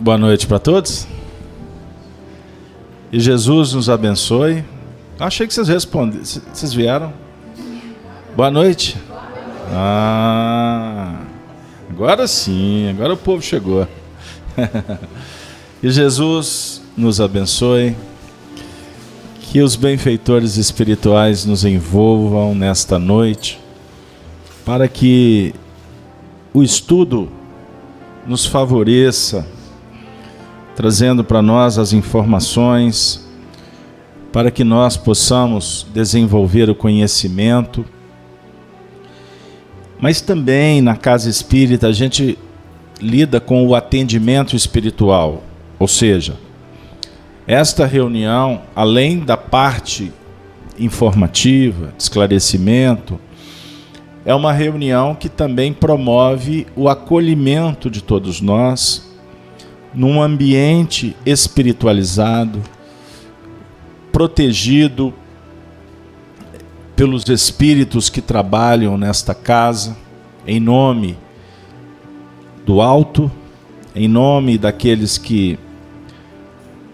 Boa noite para todos. E Jesus nos abençoe. Achei que vocês responderam. Vocês vieram? Boa noite. Agora sim, agora o povo chegou. E Jesus nos abençoe. Que os benfeitores espirituais nos envolvam nesta noite, para que o estudo nos favoreça, trazendo para nós as informações, para que nós possamos desenvolver o conhecimento. Mas também na casa espírita a gente lida com o atendimento espiritual, ou seja, esta reunião, além da parte informativa, de esclarecimento, é uma reunião que também promove o acolhimento de todos nós num ambiente espiritualizado, protegido pelos espíritos que trabalham nesta casa, em nome do alto, em nome daqueles que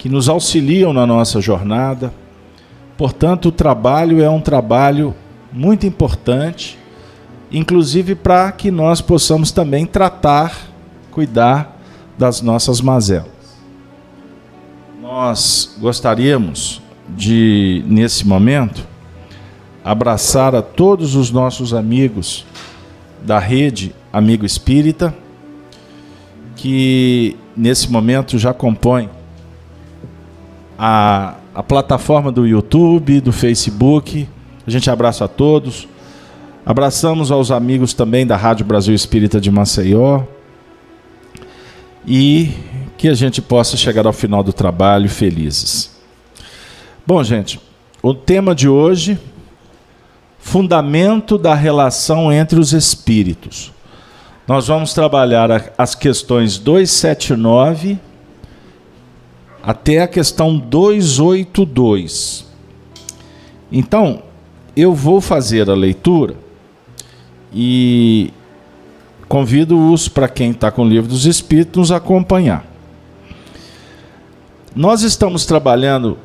nos auxiliam na nossa jornada. Portanto, o trabalho é um trabalho muito importante, inclusive para que nós possamos também tratar, cuidar das nossas mazelas. Nós gostaríamos de, nesse momento, abraçar a todos os nossos amigos da rede Amigo Espírita, que nesse momento já compõem a plataforma do YouTube, do Facebook. A gente abraça a todos. Abraçamos aos amigos também da Rádio Brasil Espírita de Maceió. E que a gente possa chegar ao final do trabalho felizes. Bom, gente, o tema de hoje: fundamento da relação entre os espíritos. Nós vamos trabalhar as questões 279 até a questão 282. Então, eu vou fazer a leitura e convido-os, para quem está com o Livro dos Espíritos, nos acompanhar. Nós estamos trabalhando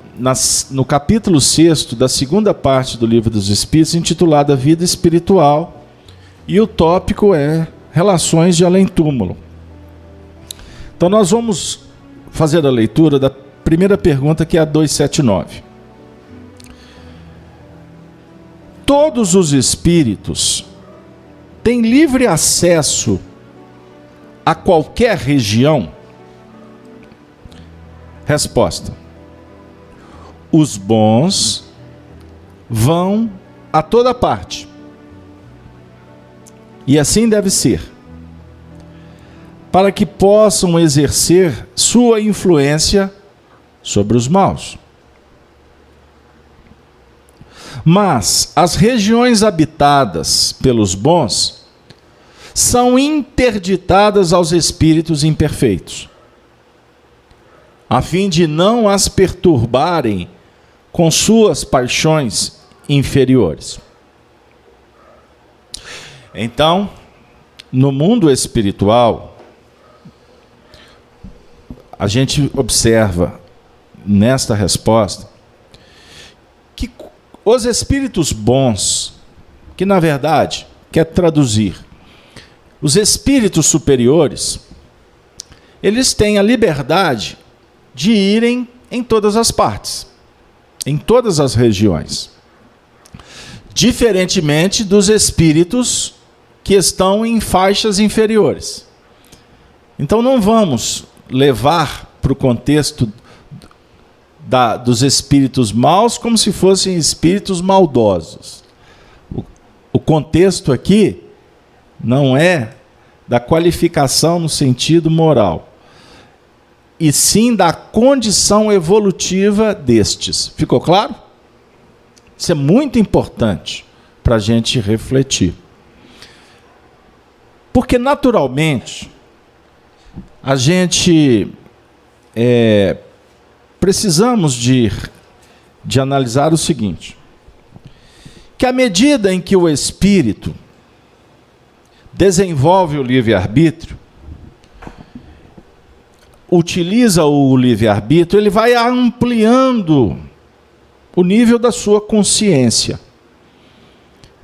no capítulo 6 da segunda parte do Livro dos Espíritos, intitulada Vida Espiritual, e o tópico é Relações de Além-Túmulo. Então nós vamos fazer a leitura da primeira pergunta, que é a 279. Todos os espíritos têm livre acesso a qualquer região? Resposta: os bons vão a toda parte. E assim deve ser, para que possam exercer sua influência sobre os maus. Mas as regiões habitadas pelos bons são interditadas aos espíritos imperfeitos, a fim de não as perturbarem com suas paixões inferiores. Então, no mundo espiritual, a gente observa nesta resposta que os espíritos bons, que na verdade quer traduzir os espíritos superiores, eles têm a liberdade de irem em todas as partes, em todas as regiões, diferentemente dos espíritos que estão em faixas inferiores. Então não vamos levar para o contexto dos espíritos maus como se fossem espíritos maldosos. O contexto aqui não é da qualificação no sentido moral, e sim da condição evolutiva destes. Ficou claro? Isso é muito importante para a gente refletir. Porque, naturalmente, a gente precisamos de analisar o seguinte: que à medida em que o espírito desenvolve o livre-arbítrio, utiliza o livre-arbítrio, ele vai ampliando o nível da sua consciência.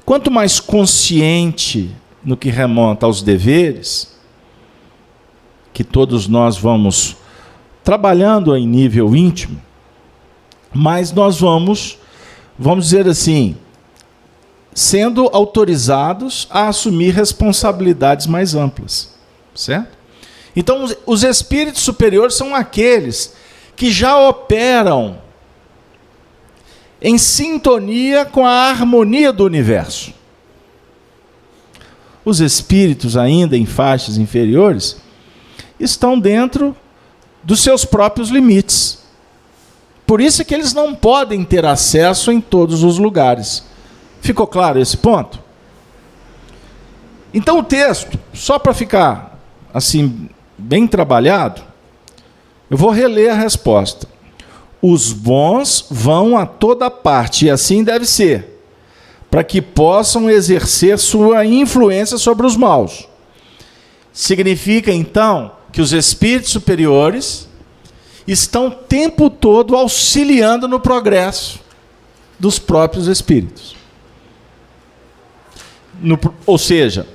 Quanto mais consciente no que remonta aos deveres, que todos nós vamos trabalhando em nível íntimo, mais nós vamos dizer assim, sendo autorizados a assumir responsabilidades mais amplas, certo? Então, os espíritos superiores são aqueles que já operam em sintonia com a harmonia do universo. Os espíritos, ainda em faixas inferiores, estão dentro dos seus próprios limites. Por isso é que eles não podem ter acesso em todos os lugares. Ficou claro esse ponto? Então o texto, só para ficar assim bem trabalhado, eu vou reler a resposta. Os bons vão a toda parte, e assim deve ser, para que possam exercer sua influência sobre os maus. Significa, então, que os espíritos superiores estão o tempo todo auxiliando no progresso dos próprios espíritos. Ou seja,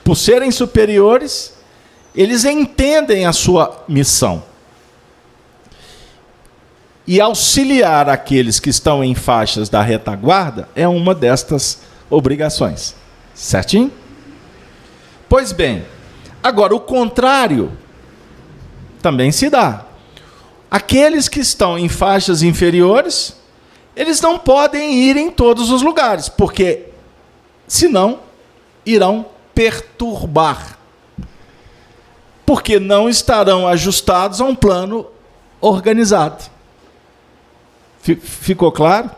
por serem superiores, eles entendem a sua missão. E auxiliar aqueles que estão em faixas da retaguarda é uma destas obrigações. Certinho? Pois bem, agora o contrário também se dá. Aqueles que estão em faixas inferiores, eles não podem ir em todos os lugares, porque senão irão perturbar. Porque não estarão ajustados a um plano organizado. Ficou claro?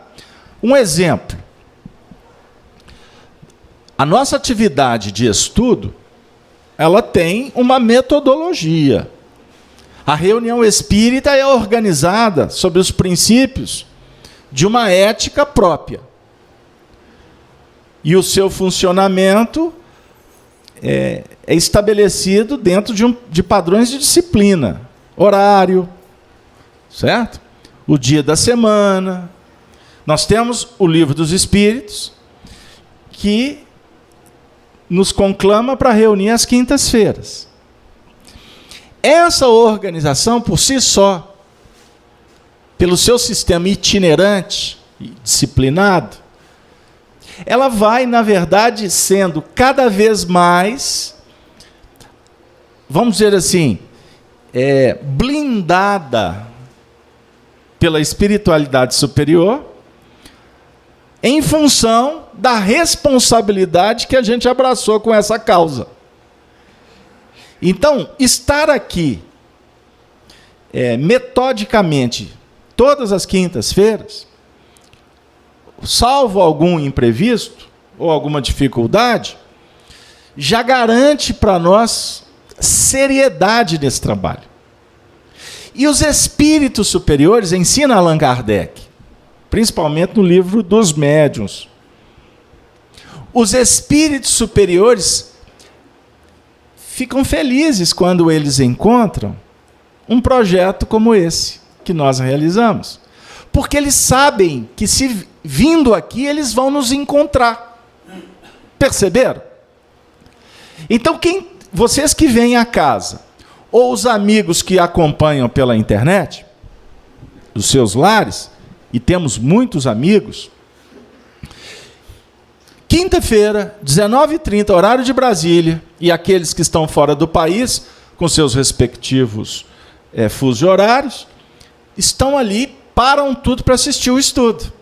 Um exemplo. A nossa atividade de estudo, ela tem uma metodologia. A reunião espírita é organizada sobre os princípios de uma ética própria. E o seu funcionamento é estabelecido dentro de padrões de disciplina. Horário, certo? O dia da semana. Nós temos o Livro dos Espíritos, que nos conclama para reunir às quintas-feiras. Essa organização, por si só, pelo seu sistema itinerante e disciplinado, ela vai, na verdade, sendo cada vez mais, vamos dizer assim, blindada pela espiritualidade superior, em função da responsabilidade que a gente abraçou com essa causa. Então, estar aqui, metodicamente, todas as quintas-feiras, salvo algum imprevisto ou alguma dificuldade, já garante para nós seriedade nesse trabalho. E os espíritos superiores, ensina Allan Kardec, principalmente no livro dos médiuns. Os espíritos superiores ficam felizes quando eles encontram um projeto como esse que nós realizamos. Porque eles sabem que, se vindo aqui, eles vão nos encontrar. Perceberam? Então, vocês que vêm à casa, ou os amigos que acompanham pela internet, os seus lares, e temos muitos amigos, quinta-feira, 19h30, horário de Brasília, e aqueles que estão fora do país, com seus respectivos fusos horários, estão ali, param tudo para assistir o estudo.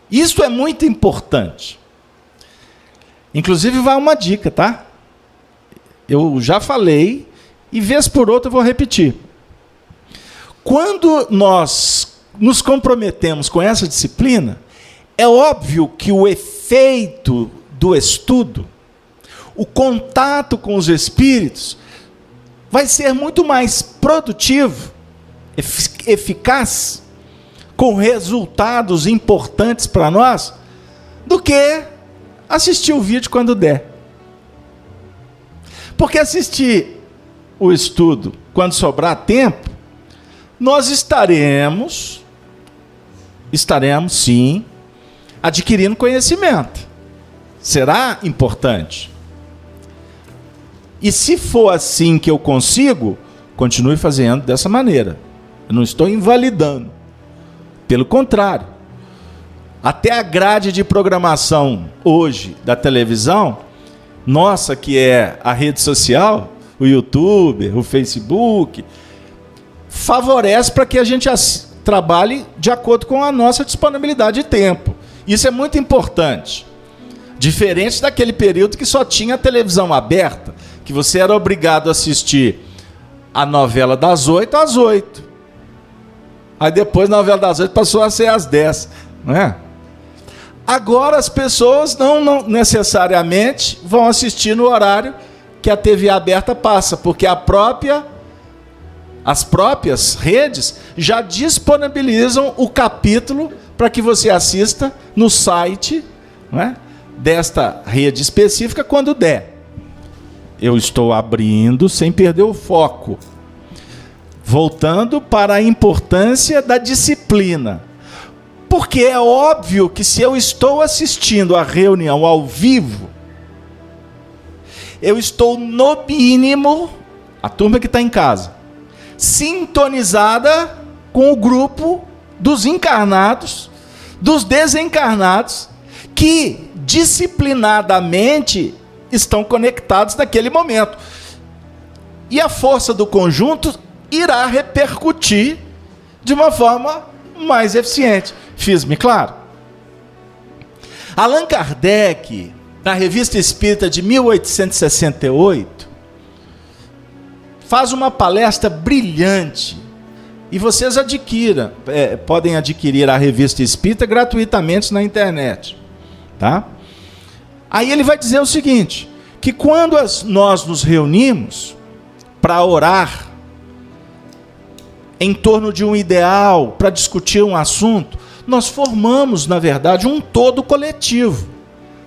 Isso é muito importante. Inclusive, vai uma dica, tá? Eu já falei, e vez por outra eu vou repetir. Quando nós nos comprometemos com essa disciplina, é óbvio que o efeito do estudo, o contato com os espíritos, vai ser muito mais produtivo, eficaz, com resultados importantes para nós, do que assistir o vídeo quando der. Porque assistir o estudo quando sobrar tempo, nós estaremos sim, adquirindo conhecimento. Será importante. E se for assim que eu consigo, continue fazendo dessa maneira. Eu não estou invalidando. Pelo contrário. Até a grade de programação hoje da televisão, nossa, que é a rede social, o YouTube, o Facebook, favorece para que a gente trabalhe de acordo com a nossa disponibilidade de tempo. Isso é muito importante. Diferente daquele período que só tinha a televisão aberta, que você era obrigado a assistir a novela das 8 às 8. Aí depois a novela das 8 passou a ser às 10, não é? Agora as pessoas não necessariamente vão assistir no horário que a TV aberta passa, porque as próprias redes já disponibilizam o capítulo para que você assista no site, não é, desta rede específica quando der. Eu estou abrindo sem perder o foco. Voltando para a importância da disciplina. Porque é óbvio que se eu estou assistindo a reunião ao vivo, eu estou no mínimo, a turma que está em casa, sintonizada com o grupo dos encarnados, dos desencarnados, que disciplinadamente estão conectados naquele momento. E a força do conjunto irá repercutir de uma forma mais eficiente. Fiz-me claro? Allan Kardec, na Revista Espírita de 1868, faz uma palestra brilhante. E vocês podem adquirir a Revista Espírita gratuitamente na internet. Tá? Aí ele vai dizer o seguinte, que quando nós nos reunimos para orar em torno de um ideal, para discutir um assunto, nós formamos, na verdade, um todo coletivo.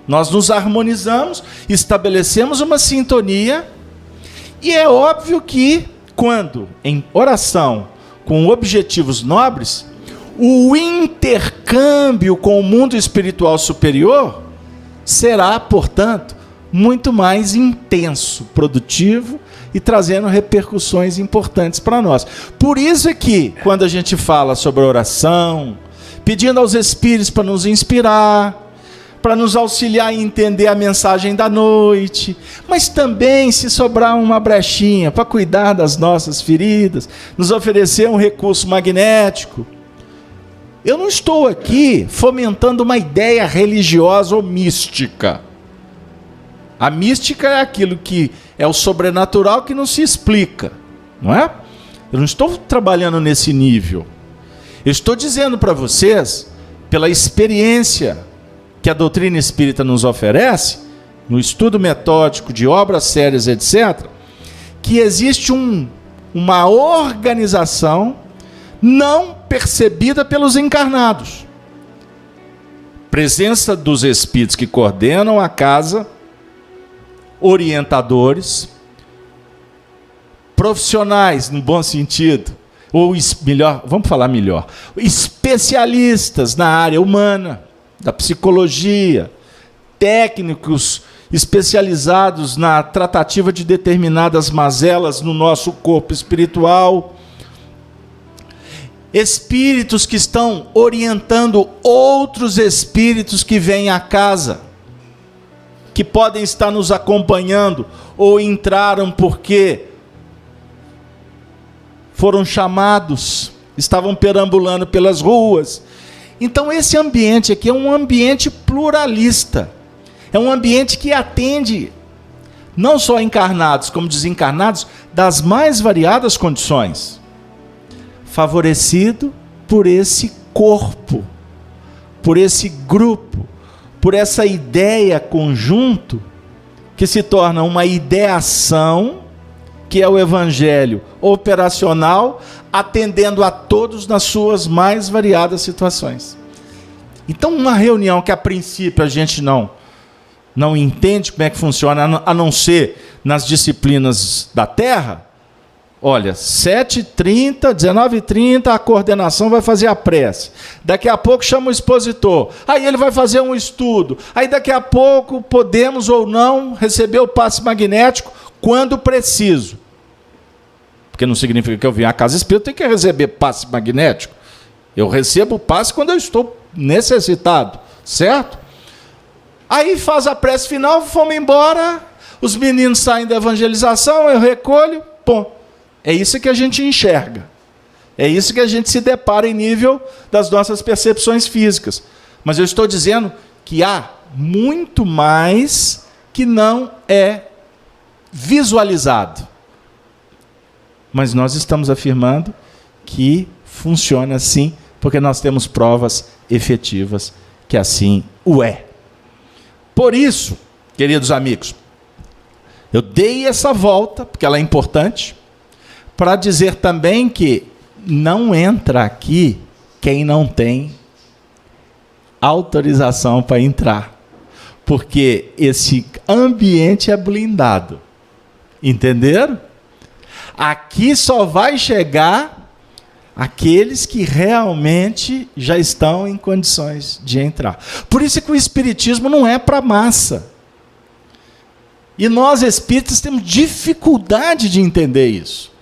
Nós nos harmonizamos, estabelecemos uma sintonia, e é óbvio que, quando em oração com objetivos nobres, o intercâmbio com o mundo espiritual superior será, portanto, muito mais intenso, produtivo e trazendo repercussões importantes para nós. Por isso é que, quando a gente fala sobre oração, pedindo aos Espíritos para nos inspirar, para nos auxiliar em entender a mensagem da noite, mas também, se sobrar uma brechinha, para cuidar das nossas feridas, nos oferecer um recurso magnético. Eu não estou aqui fomentando uma ideia religiosa ou mística. A mística é aquilo que é o sobrenatural que não se explica, não é? Eu não estou trabalhando nesse nível. Eu estou dizendo para vocês, pela experiência que a doutrina espírita nos oferece, no estudo metódico de obras sérias, etc., que existe uma organização não percebida pelos encarnados. Presença dos espíritos que coordenam a casa, orientadores, profissionais, no bom sentido, ou melhor, vamos falar melhor, especialistas na área humana, da psicologia, técnicos especializados na tratativa de determinadas mazelas no nosso corpo espiritual, espíritos que estão orientando outros espíritos que vêm à casa, que podem estar nos acompanhando ou entraram porque foram chamados, estavam perambulando pelas ruas. Então esse ambiente aqui é um ambiente pluralista, é um ambiente que atende não só encarnados como desencarnados das mais variadas condições, favorecido por esse corpo, por esse grupo, por essa ideia conjunto que se torna uma ideação, que é o evangelho operacional, atendendo a todos nas suas mais variadas situações. Então, uma reunião que a princípio a gente não entende como é que funciona, a não ser nas disciplinas da Terra, Olha, 7h30, 19h30, a coordenação vai fazer a prece. Daqui a pouco chama o expositor. Aí ele vai fazer um estudo. Aí daqui a pouco podemos ou não receber o passe magnético quando preciso. Porque não significa que eu vim à casa espírita, eu tenho que receber passe magnético. Eu recebo o passe quando eu estou necessitado, certo? Aí faz a prece final, fomos embora, os meninos saem da evangelização, eu recolho, pô. É isso que a gente enxerga. É isso que a gente se depara em nível das nossas percepções físicas. Mas eu estou dizendo que há muito mais que não é visualizado. Mas nós estamos afirmando que funciona assim, porque nós temos provas efetivas que assim o é. Por isso, queridos amigos, eu dei essa volta, porque ela é importante, para dizer também que não entra aqui quem não tem autorização para entrar, porque esse ambiente é blindado. Entenderam? Aqui só vai chegar aqueles que realmente já estão em condições de entrar. Por isso que o espiritismo não é para massa. E nós espíritas temos dificuldade de entender isso.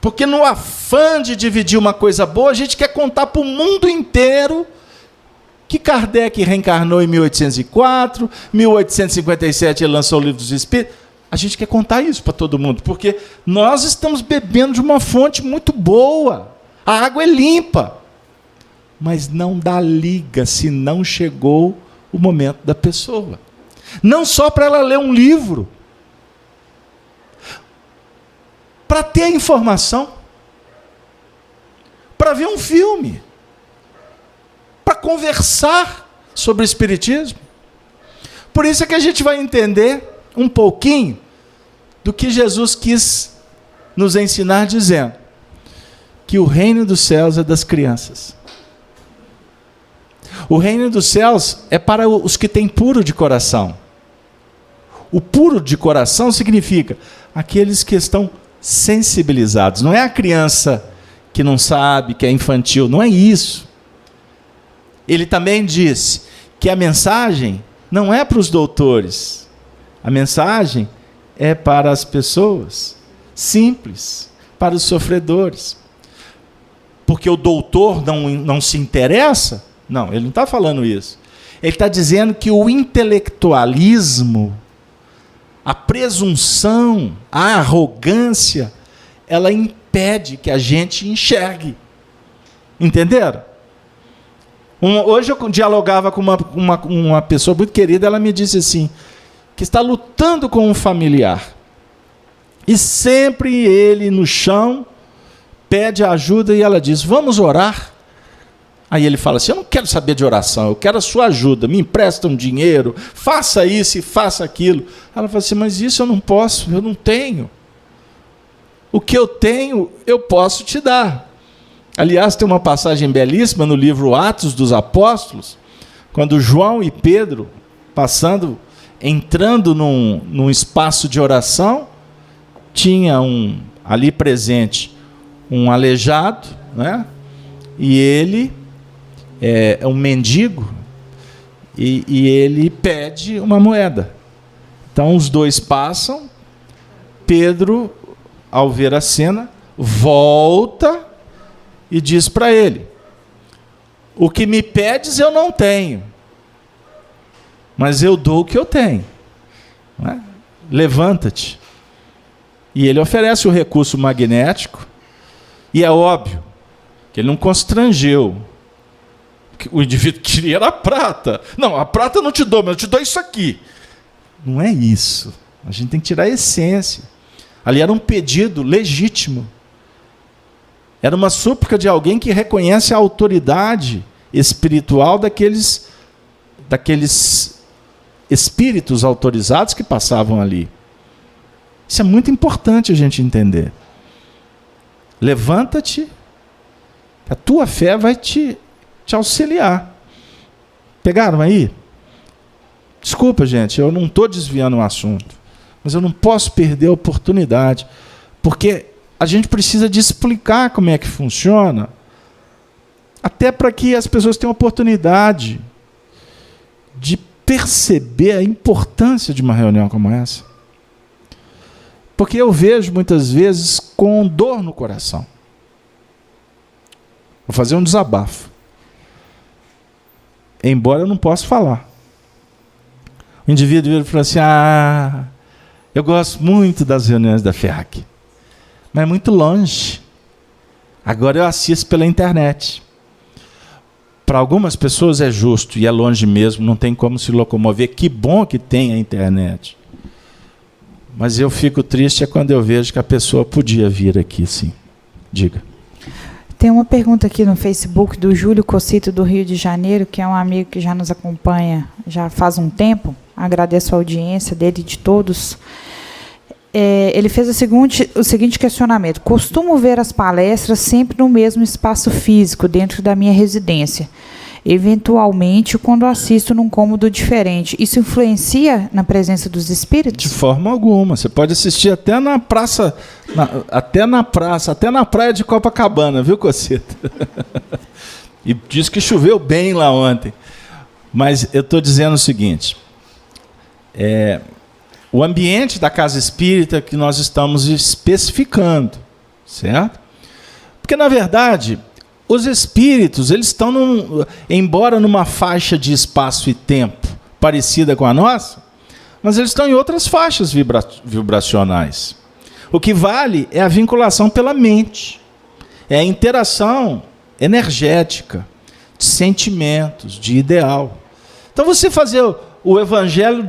Porque no afã de dividir uma coisa boa, a gente quer contar para o mundo inteiro que Kardec reencarnou em 1804, 1857 ele lançou o Livro dos Espíritos. A gente quer contar isso para todo mundo, porque nós estamos bebendo de uma fonte muito boa. A água é limpa. Mas não dá liga se não chegou o momento da pessoa. Não só para ela ler um livro, para ter a informação, para ver um filme, para conversar sobre o espiritismo. Por isso é que a gente vai entender um pouquinho do que Jesus quis nos ensinar, dizendo que o reino dos céus é das crianças. O reino dos céus é para os que têm puro de coração. O puro de coração significa aqueles que estão sensibilizados. Não é a criança que não sabe, que é infantil, não é isso. Ele também disse que a mensagem não é para os doutores, a mensagem é para as pessoas simples, para os sofredores. Porque o doutor não se interessa? Não, ele não está falando isso. Ele está dizendo que o intelectualismo, a presunção, a arrogância, ela impede que a gente enxergue. Entenderam? Hoje eu dialogava com uma pessoa muito querida, ela me disse assim, que está lutando com um familiar. E sempre ele no chão pede ajuda e ela diz, vamos orar? Aí ele fala assim, eu não quero saber de oração, eu quero a sua ajuda, me empresta um dinheiro, faça isso e faça aquilo. Ela fala assim, mas isso eu não posso, eu não tenho. O que eu tenho, eu posso te dar. Aliás, tem uma passagem belíssima no livro Atos dos Apóstolos, quando João e Pedro, entrando num espaço de oração, tinha ali presente um aleijado, né? E ele é um mendigo, e ele pede uma moeda. Então os dois passam, Pedro, ao ver a cena, volta e diz para ele, o que me pedes eu não tenho, mas eu dou o que eu tenho. Não é? Levanta-te. E ele oferece o recurso magnético, e é óbvio que ele não constrangeu. O indivíduo queria era a prata. Não, a prata eu não te dou, mas eu te dou isso aqui. Não é isso. A gente tem que tirar a essência. Ali era um pedido legítimo. Era uma súplica de alguém que reconhece a autoridade espiritual daqueles espíritos autorizados que passavam ali. Isso é muito importante a gente entender. Levanta-te, a tua fé vai te auxiliar. Pegaram aí? Desculpa, gente, eu não estou desviando o assunto, mas eu não posso perder a oportunidade, porque a gente precisa de explicar como é que funciona, até para que as pessoas tenham oportunidade de perceber a importância de uma reunião como essa. Porque eu vejo muitas vezes com dor no coração. Vou fazer um desabafo. Embora eu não possa falar. O indivíduo vira e fala assim: eu gosto muito das reuniões da FEAC, mas é muito longe. Agora eu assisto pela internet. Para algumas pessoas é justo e é longe mesmo, não tem como se locomover. Que bom que tem a internet. Mas eu fico triste quando eu vejo que a pessoa podia vir aqui, sim. Diga. Tem uma pergunta aqui no Facebook do Júlio Cocito, do Rio de Janeiro, que é um amigo que já nos acompanha já faz um tempo. Agradeço a audiência dele e de todos. Ele fez o seguinte questionamento: costumo ver as palestras sempre no mesmo espaço físico, dentro da minha residência. Eventualmente, quando assisto num cômodo diferente, isso influencia na presença dos espíritos? De forma alguma. Você pode assistir até na praça, até na praia de Copacabana, viu, Coceta? E diz que choveu bem lá ontem. Mas eu estou dizendo o seguinte: o ambiente da casa espírita que nós estamos especificando, certo? Porque, na verdade, os espíritos, eles estão, embora numa faixa de espaço e tempo parecida com a nossa, mas eles estão em outras faixas vibracionais. O que vale é a vinculação pela mente, é a interação energética, de sentimentos, de ideal. Então, você fazer o evangelho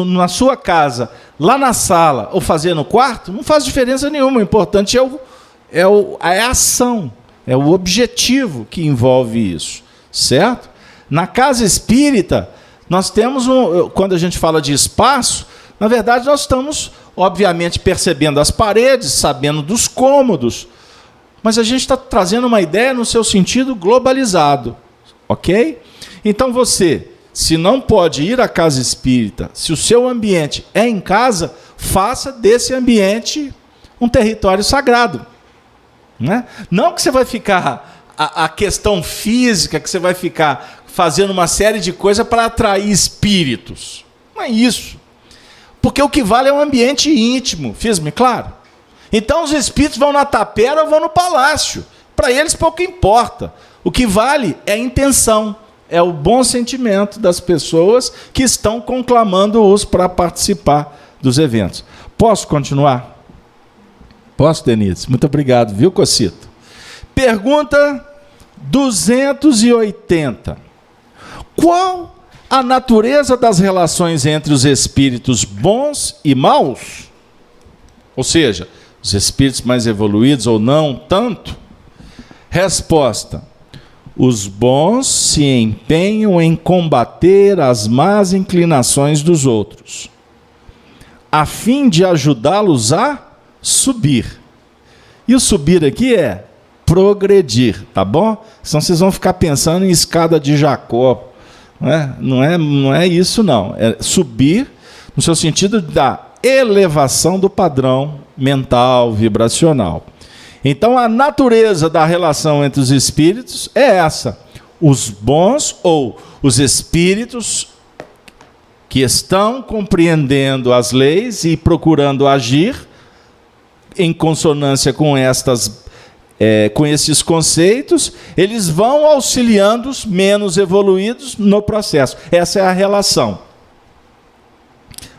na sua casa, lá na sala, ou fazer no quarto, não faz diferença nenhuma. O importante é a ação. É o objetivo que envolve isso, certo? Na casa espírita, nós temos, quando a gente fala de espaço, na verdade nós estamos, obviamente, percebendo as paredes, sabendo dos cômodos, mas a gente está trazendo uma ideia no seu sentido globalizado, ok? Então você, se não pode ir à casa espírita, se o seu ambiente é em casa, faça desse ambiente um território sagrado. Não que você vai ficar, a questão física, que você vai ficar fazendo uma série de coisas para atrair espíritos. Não é isso. Porque o que vale é um ambiente íntimo, fiz-me claro? Então os espíritos vão na tapera ou vão no palácio. Para eles pouco importa. O que vale é a intenção, é o bom sentimento das pessoas que estão conclamando-os para participar dos eventos. Posso continuar? Posso, Denise? Muito obrigado, viu, Cocito? Pergunta 280. Qual a natureza das relações entre os espíritos bons e maus? Ou seja, os espíritos mais evoluídos ou não tanto? Resposta: os bons se empenham em combater as más inclinações dos outros, a fim de ajudá-los a subir. E o subir aqui é progredir, tá bom? Senão vocês vão ficar pensando em escada de Jacó. Não é isso, não. É subir no seu sentido da elevação do padrão mental, vibracional. Então, a natureza da relação entre os espíritos é essa. Os bons ou os espíritos que estão compreendendo as leis e procurando agir em consonância com esses conceitos, eles vão auxiliando os menos evoluídos no processo. Essa é a relação.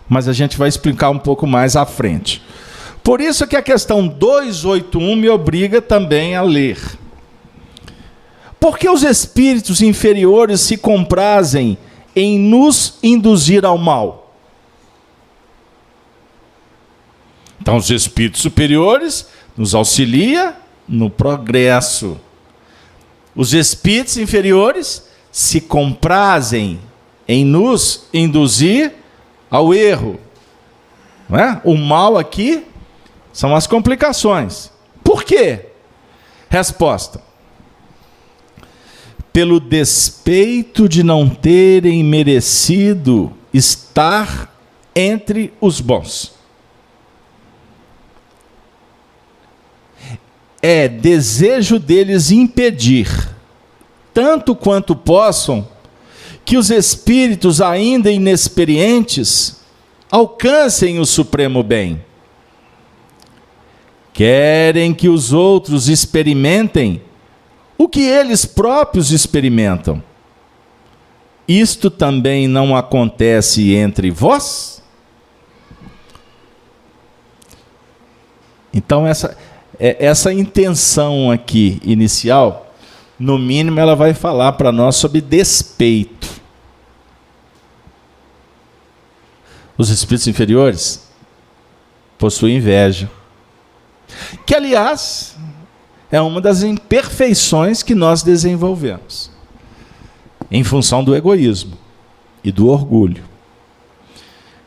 Mas a gente vai explicar um pouco mais à frente. Por isso que a questão 281 me obriga também a ler. Por que os espíritos inferiores se comprazem em nos induzir ao mal? Então, os espíritos superiores nos auxiliam no progresso. Os espíritos inferiores se comprazem em nos induzir ao erro. Não é? O mal aqui são as complicações. Por quê? Resposta: pelo despeito de não terem merecido estar entre os bons. é desejo deles impedir, tanto quanto possam, que os espíritos ainda inexperientes alcancem o supremo bem. Querem que os outros experimentem o que eles próprios experimentam. Isto também não acontece entre vós? Então, essa intenção aqui inicial, no mínimo, ela vai falar para nós sobre despeito. Os espíritos inferiores possuem inveja, que, aliás, é uma das imperfeições que nós desenvolvemos, em função do egoísmo e do orgulho.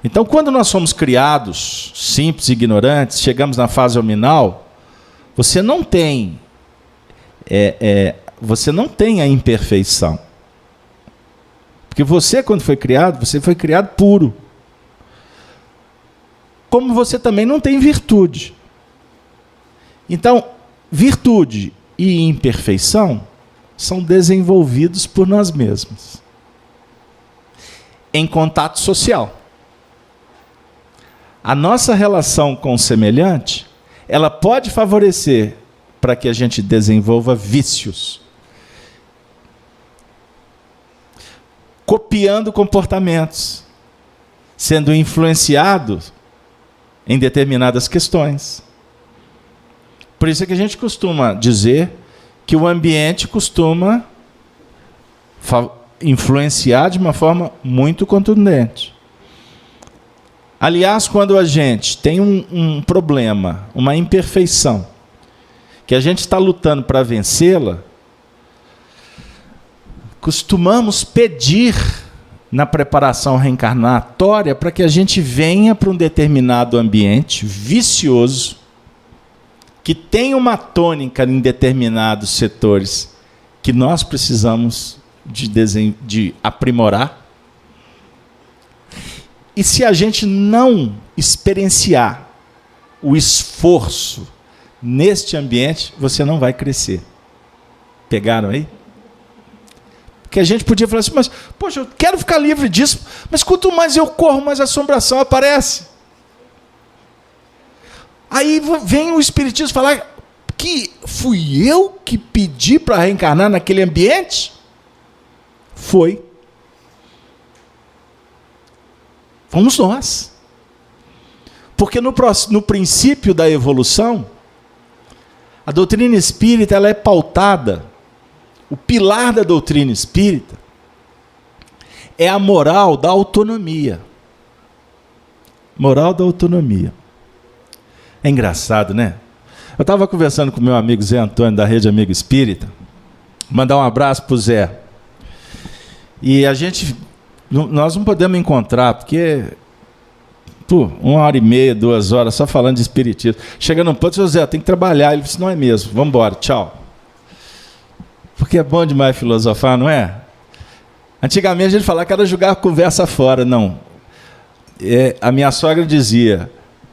Então, quando nós somos criados simples e ignorantes, chegamos na fase hominal, você não tem a imperfeição. Porque você, quando foi criado, você foi criado puro. Como você também não tem virtude. Então, virtude e imperfeição são desenvolvidos por nós mesmos, em contato social. A nossa relação com o semelhante, ela pode favorecer para que a gente desenvolva vícios, copiando comportamentos, sendo influenciado em determinadas questões. Por isso é que a gente costuma dizer que o ambiente costuma influenciar de uma forma muito contundente. Aliás, quando a gente tem um problema, uma imperfeição, que a gente está lutando para vencê-la, costumamos pedir na preparação reencarnatória para que a gente venha para um determinado ambiente vicioso, que tem uma tônica em determinados setores que nós precisamos de aprimorar. E se a gente não experienciar o esforço neste ambiente, você não vai crescer. Pegaram aí? Porque a gente podia falar assim, mas, poxa, eu quero ficar livre disso, mas quanto mais eu corro, mais a assombração aparece. Aí vem o Espiritismo falar que fui eu que pedi para reencarnar naquele ambiente? Foi. Fomos nós. Porque no princípio da evolução, a doutrina espírita ela é pautada, o pilar da doutrina espírita é a moral da autonomia. Moral da autonomia. É engraçado, né? Eu estava conversando com meu amigo Zé Antônio, da Rede Amigo Espírita, mandar um abraço para o Zé. E nós não podemos encontrar, porque 1h30, 2 horas, só falando de espiritismo. Chega num ponto, seu Zé, tem que trabalhar. Ele disse, não é mesmo, vamos embora, tchau. Porque é bom demais filosofar, não é? Antigamente a gente falava que era jogar a conversa fora. Não. A minha sogra dizia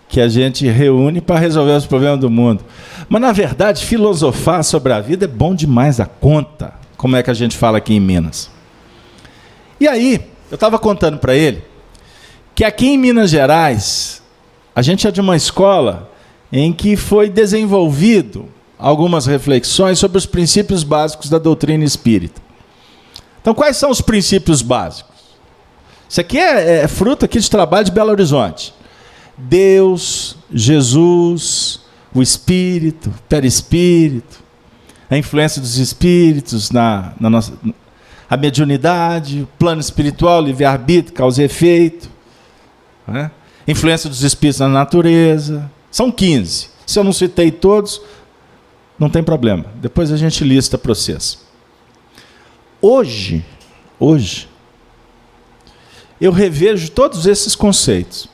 que a gente reúne para resolver os problemas do mundo. Mas, na verdade, filosofar sobre a vida é bom demais da conta, como é que a gente fala aqui em Minas. E aí, eu estava contando para ele que aqui em Minas Gerais, a gente é de uma escola em que foi desenvolvido algumas reflexões sobre os princípios básicos da doutrina espírita. Então, quais são os princípios básicos? Isso aqui é fruto aqui de trabalho de Belo Horizonte. Deus, Jesus, o Espírito, o Perispírito, a influência dos Espíritos na nossa... A mediunidade, o plano espiritual, livre-arbítrio, causa e efeito, né? Influência dos espíritos na natureza. São 15. Se eu não citei todos, não tem problema. Depois a gente lista para vocês. Hoje, eu revejo todos esses conceitos.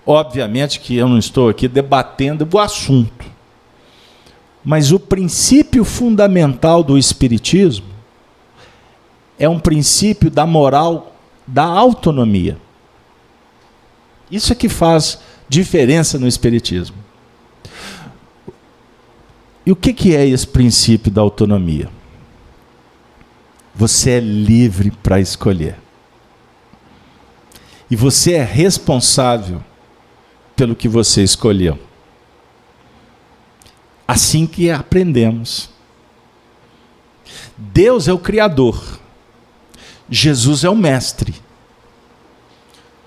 Obviamente que eu não estou aqui debatendo o assunto. Mas o princípio fundamental do Espiritismo é um princípio da moral da autonomia. Isso é que faz diferença no Espiritismo. E o que é esse princípio da autonomia? Você é livre para escolher. E você é responsável pelo que você escolheu. Assim que aprendemos. Deus é o Criador. Jesus é o Mestre.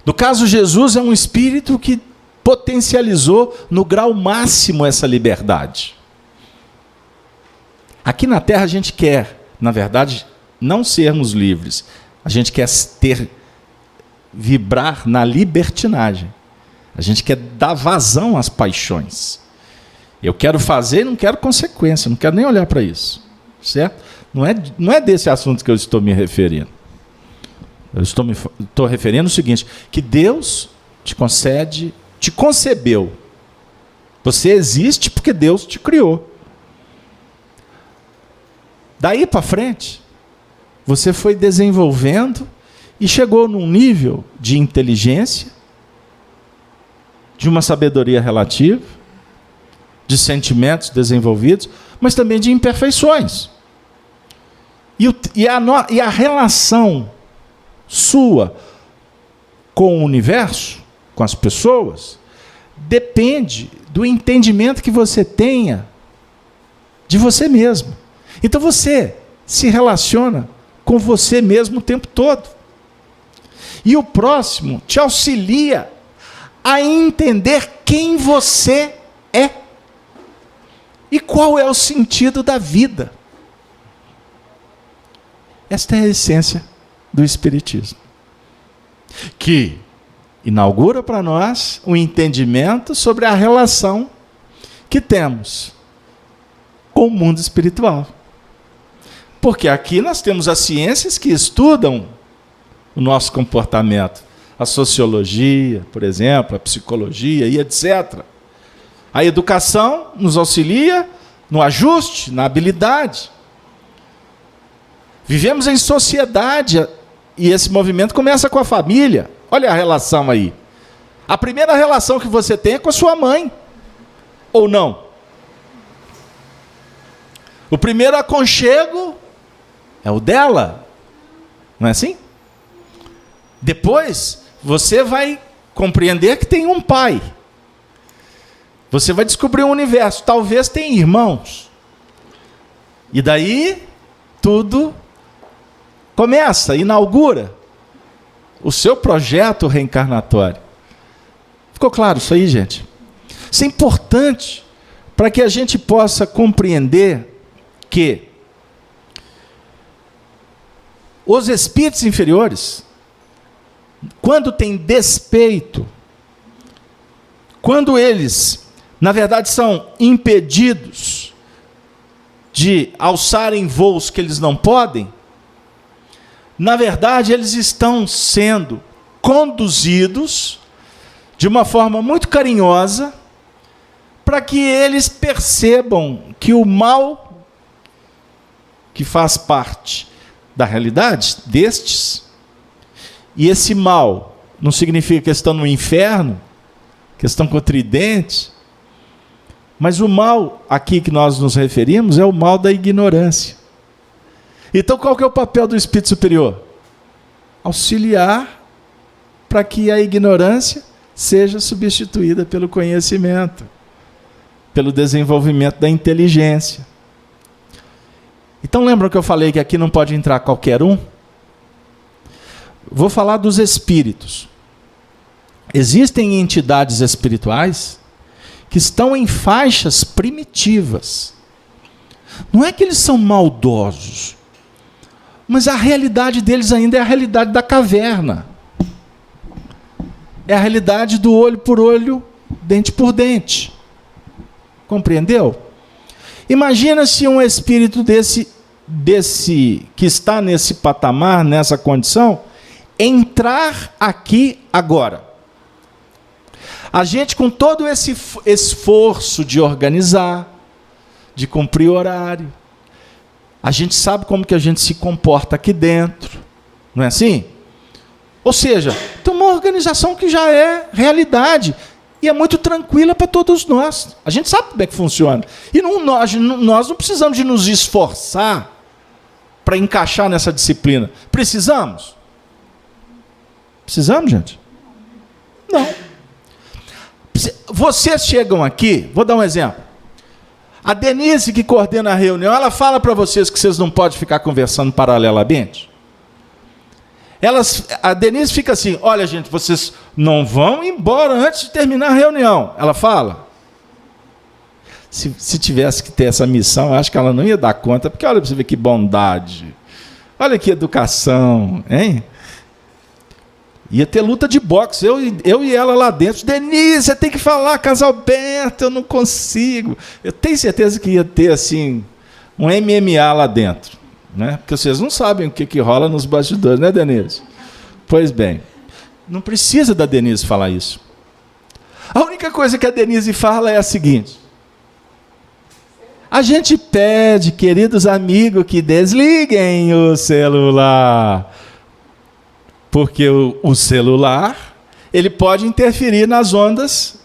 No caso, Jesus é um espírito que potencializou no grau máximo essa liberdade. Aqui na Terra a gente quer, na verdade, não sermos livres. A gente quer vibrar na libertinagem. A gente quer dar vazão às paixões. Eu quero fazer e não quero consequência, não quero nem olhar para isso. Certo? Não é desse assunto que eu estou me referindo. Eu estou referindo o seguinte, que Deus te concebeu. Você existe porque Deus te criou. Daí para frente, você foi desenvolvendo e chegou num nível de inteligência, de uma sabedoria relativa, de sentimentos desenvolvidos, mas também de imperfeições. E a relação sua com o universo, com as pessoas, depende do entendimento que você tenha de você mesmo. Então você se relaciona com você mesmo o tempo todo. E o próximo te auxilia a entender quem você é e qual é o sentido da vida. Esta é a essência do Espiritismo, que inaugura para nós um entendimento sobre a relação que temos com o mundo espiritual. Porque aqui nós temos as ciências que estudam o nosso comportamento, a sociologia, por exemplo, a psicologia e etc. A educação nos auxilia no ajuste, na habilidade. Vivemos em sociedade e esse movimento começa com a família. Olha a relação aí. A primeira relação que você tem é com a sua mãe. Ou não? O primeiro aconchego é o dela. Não é assim? Depois, você vai compreender que tem um pai. Você vai descobrir um universo. Talvez tenha irmãos. E daí, tudo começa, inaugura o seu projeto reencarnatório. Ficou claro isso aí, gente? Isso é importante para que a gente possa compreender que os espíritos inferiores, quando têm despeito, quando eles, na verdade, são impedidos de alçarem voos que eles não podem, na verdade, eles estão sendo conduzidos de uma forma muito carinhosa para que eles percebam que o mal que faz parte da realidade destes, e esse mal não significa que estão no inferno, que estão com o tridente, mas o mal aqui que nós nos referimos é o mal da ignorância. Então qual que é o papel do espírito superior? Auxiliar para que a ignorância seja substituída pelo conhecimento, pelo desenvolvimento da inteligência. Então lembram que eu falei que aqui não pode entrar qualquer um? Vou falar dos espíritos. Existem entidades espirituais que estão em faixas primitivas. Não é que eles são maldosos, mas a realidade deles ainda é a realidade da caverna. É a realidade do olho por olho, dente por dente. Compreendeu? Imagina se um espírito desse que está nesse patamar, nessa condição, entrar aqui agora. A gente, com todo esse esforço de organizar, de cumprir horário, a gente sabe como que a gente se comporta aqui dentro, não é assim? Ou seja, tem uma organização que já é realidade E é muito tranquila para todos nós. A gente sabe como é que funciona. E nós não precisamos de nos esforçar para encaixar nessa disciplina. Precisamos? Precisamos, gente? Não. Vocês chegam aqui, vou dar um exemplo. A Denise, que coordena a reunião, ela fala para vocês que vocês não podem ficar conversando paralelamente? A Denise fica assim, olha, gente, vocês não vão embora antes de terminar a reunião. Ela fala. Se tivesse que ter essa missão, eu acho que ela não ia dar conta, porque olha para você ver que bondade. Olha que educação, hein? Ia ter luta de boxe, eu e ela lá dentro. Denise, você tem que falar, Casalberto, eu não consigo. Eu tenho certeza que ia ter, assim, um MMA lá dentro. Né? Porque vocês não sabem o que rola nos bastidores, né, Denise? Pois bem, não precisa da Denise falar isso. A única coisa que a Denise fala é a seguinte: a gente pede, queridos amigos, que desliguem o celular. Porque o celular, ele pode interferir nas ondas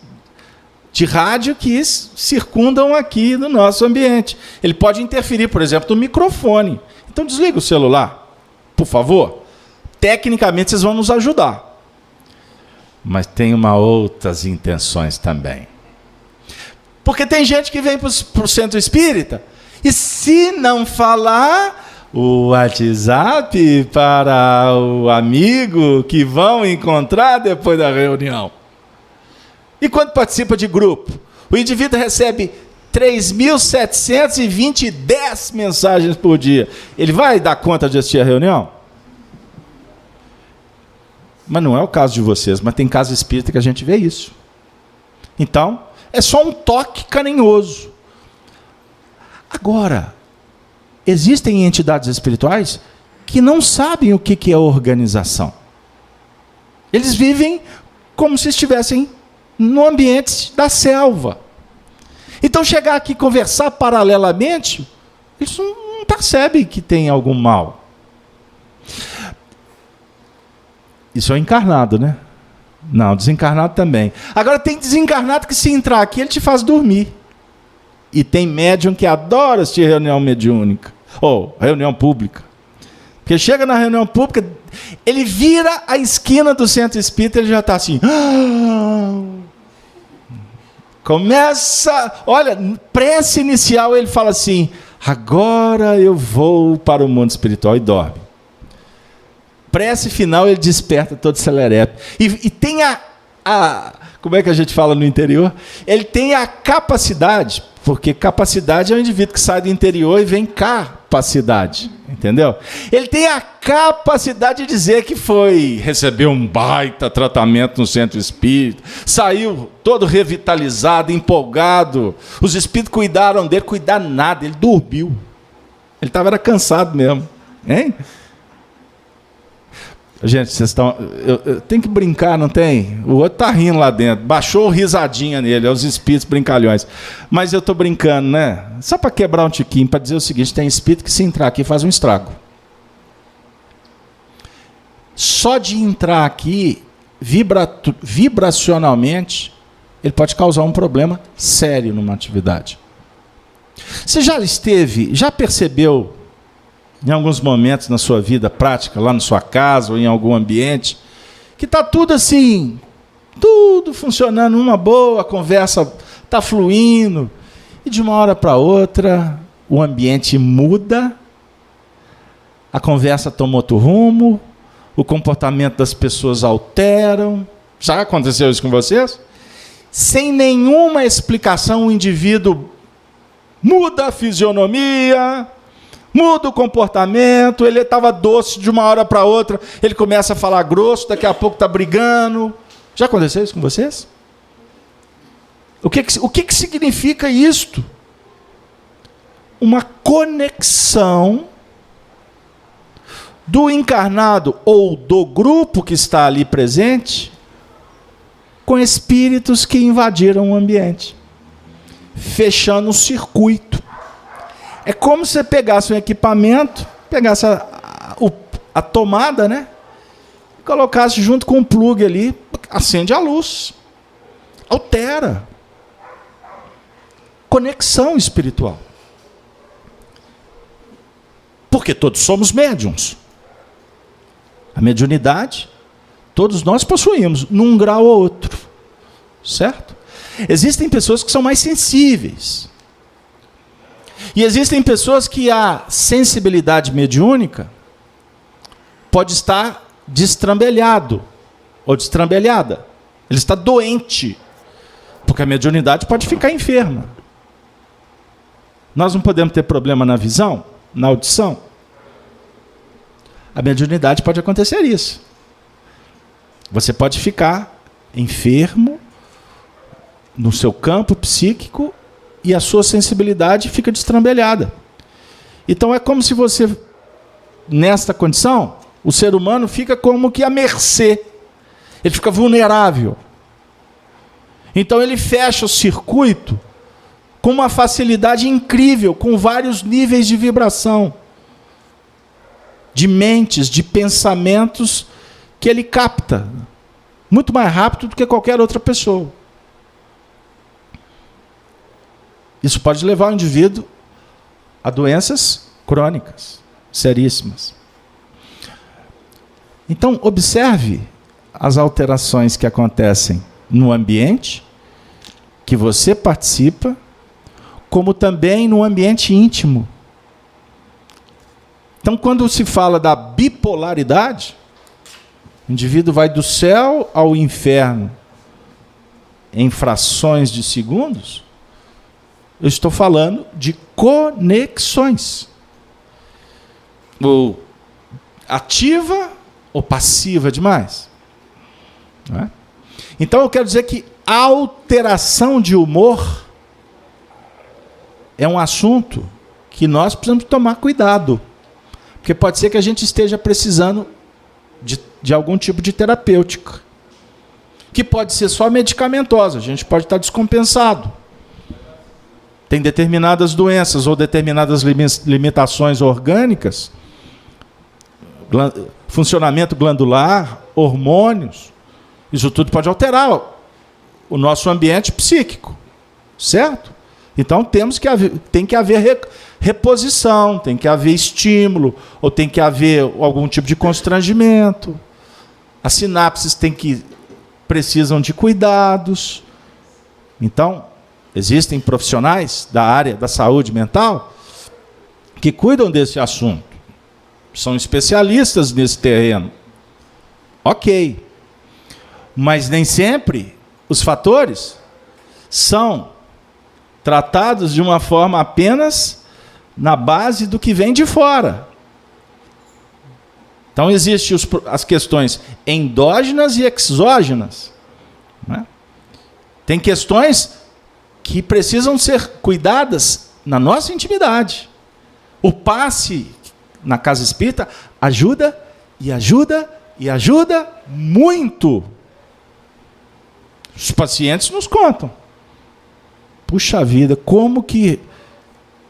de rádio que circundam aqui no nosso ambiente. Ele pode interferir, por exemplo, no microfone. Então desliga o celular, por favor. Tecnicamente vocês vão nos ajudar. Mas tem outras intenções também. Porque tem gente que vem para o centro espírita e se não falar o WhatsApp para o amigo que vão encontrar depois da reunião. E quando participa de grupo, o indivíduo recebe 3.720 mensagens por dia. Ele vai dar conta de assistir a reunião? Mas não é o caso de vocês, mas tem caso espírita que a gente vê isso. Então, é só um toque carinhoso. Agora, existem entidades espirituais que não sabem o que é organização. Eles vivem como se estivessem no ambiente da selva. Então, chegar aqui e conversar paralelamente, eles não percebem que tem algum mal. Isso é encarnado, né? Não, desencarnado também. Agora, tem desencarnado que, se entrar aqui, ele te faz dormir. E tem médium que adora assistir reunião mediúnica, ou reunião pública. Porque chega na reunião pública, ele vira a esquina do centro espírita, ele já está assim... Começa, olha, prece inicial, ele fala assim, agora eu vou para o mundo espiritual, e dorme. Prece final, ele desperta todo celerepe. E tem como é que a gente fala no interior? Ele tem a capacidade, porque capacidade é um indivíduo que sai do interior e vem capacidade, entendeu? Ele tem a capacidade de dizer que recebeu um baita tratamento no centro espírita, saiu todo revitalizado, empolgado, os espíritos cuidaram dele, cuidaram nada, ele dormiu. Ele estava cansado mesmo, hein? Gente, vocês estão... Eu tenho que brincar, não tem? O outro está rindo lá dentro. Baixou risadinha nele, é os espíritos brincalhões. Mas eu estou brincando, né? Só para quebrar um tiquinho, para dizer o seguinte, tem espírito que se entrar aqui faz um estrago. Só de entrar aqui, vibracionalmente, ele pode causar um problema sério numa atividade. Você já percebeu... em alguns momentos na sua vida prática, lá na sua casa ou em algum ambiente, que está tudo assim, tudo funcionando, uma boa, a conversa está fluindo, e de uma hora para outra, o ambiente muda, a conversa toma outro rumo, o comportamento das pessoas alteram. Já aconteceu isso com vocês? Sem nenhuma explicação, o indivíduo muda a fisionomia, muda o comportamento, ele estava doce de uma hora para outra, ele começa a falar grosso, daqui a pouco está brigando. Já aconteceu isso com vocês? O que significa isto? Uma conexão do encarnado ou do grupo que está ali presente com espíritos que invadiram o ambiente, fechando um circuito. É como se você pegasse um equipamento, pegasse a tomada, né? E colocasse junto com um plug ali, acende a luz. altera. Conexão espiritual. Porque todos somos médiums. A mediunidade, todos nós possuímos, num grau ou outro. Certo? Existem pessoas que são mais sensíveis. E existem pessoas que a sensibilidade mediúnica pode estar destrambelhado ou destrambelhada. Ele está doente. Porque a mediunidade pode ficar enferma. Nós não podemos ter problema na visão, na audição. A mediunidade pode acontecer isso. Você pode ficar enfermo no seu campo psíquico e a sua sensibilidade fica destrambelhada. Então é como se você, nesta condição, o ser humano fica como que à mercê. Ele fica vulnerável. Então ele fecha o circuito com uma facilidade incrível, com vários níveis de vibração, de mentes, de pensamentos que ele capta muito mais rápido do que qualquer outra pessoa. Isso pode levar o indivíduo a doenças crônicas, seríssimas. Então, observe as alterações que acontecem no ambiente que você participa, como também no ambiente íntimo. Então, quando se fala da bipolaridade, o indivíduo vai do céu ao inferno em frações de segundos. Eu estou falando de conexões. Ou ativa ou passiva demais. Não é? Então eu quero dizer que a alteração de humor é um assunto que nós precisamos tomar cuidado. Porque pode ser que a gente esteja precisando de algum tipo de terapêutica. Que pode ser só medicamentosa, a gente pode estar descompensado. Tem determinadas doenças ou determinadas limitações orgânicas, funcionamento glandular, hormônios. Isso tudo pode alterar o nosso ambiente psíquico, certo? Então tem que haver reposição, tem que haver estímulo, ou tem que haver algum tipo de constrangimento. As sinapses precisam de cuidados. Então, existem profissionais da área da saúde mental que cuidam desse assunto. São especialistas nesse terreno. Ok. Mas nem sempre os fatores são tratados de uma forma apenas na base do que vem de fora. Então, existem as questões endógenas e exógenas. Né? Tem questões que precisam ser cuidadas na nossa intimidade. O passe na casa espírita ajuda e ajuda e ajuda muito. Os pacientes nos contam. Puxa vida, como que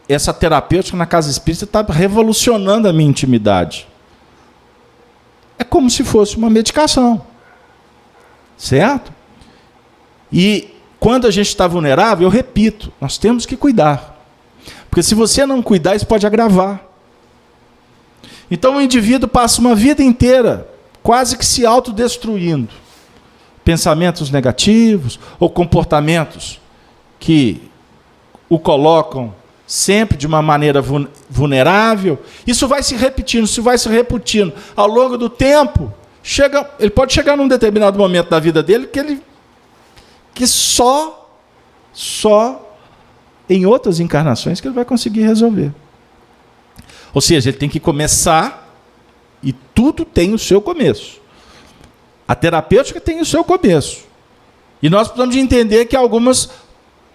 essa terapêutica na casa espírita está revolucionando a minha intimidade. É como se fosse uma medicação. Certo? E quando a gente está vulnerável, eu repito, nós temos que cuidar. Porque se você não cuidar, isso pode agravar. Então o indivíduo passa uma vida inteira quase que se autodestruindo. Pensamentos negativos ou comportamentos que o colocam sempre de uma maneira vulnerável. Isso vai se repetindo, isso vai se repetindo. Ao longo do tempo, ele pode chegar num determinado momento da vida dele que só em outras encarnações que ele vai conseguir resolver. Ou seja, ele tem que começar, e tudo tem o seu começo. A terapêutica tem o seu começo. E nós precisamos de entender que algumas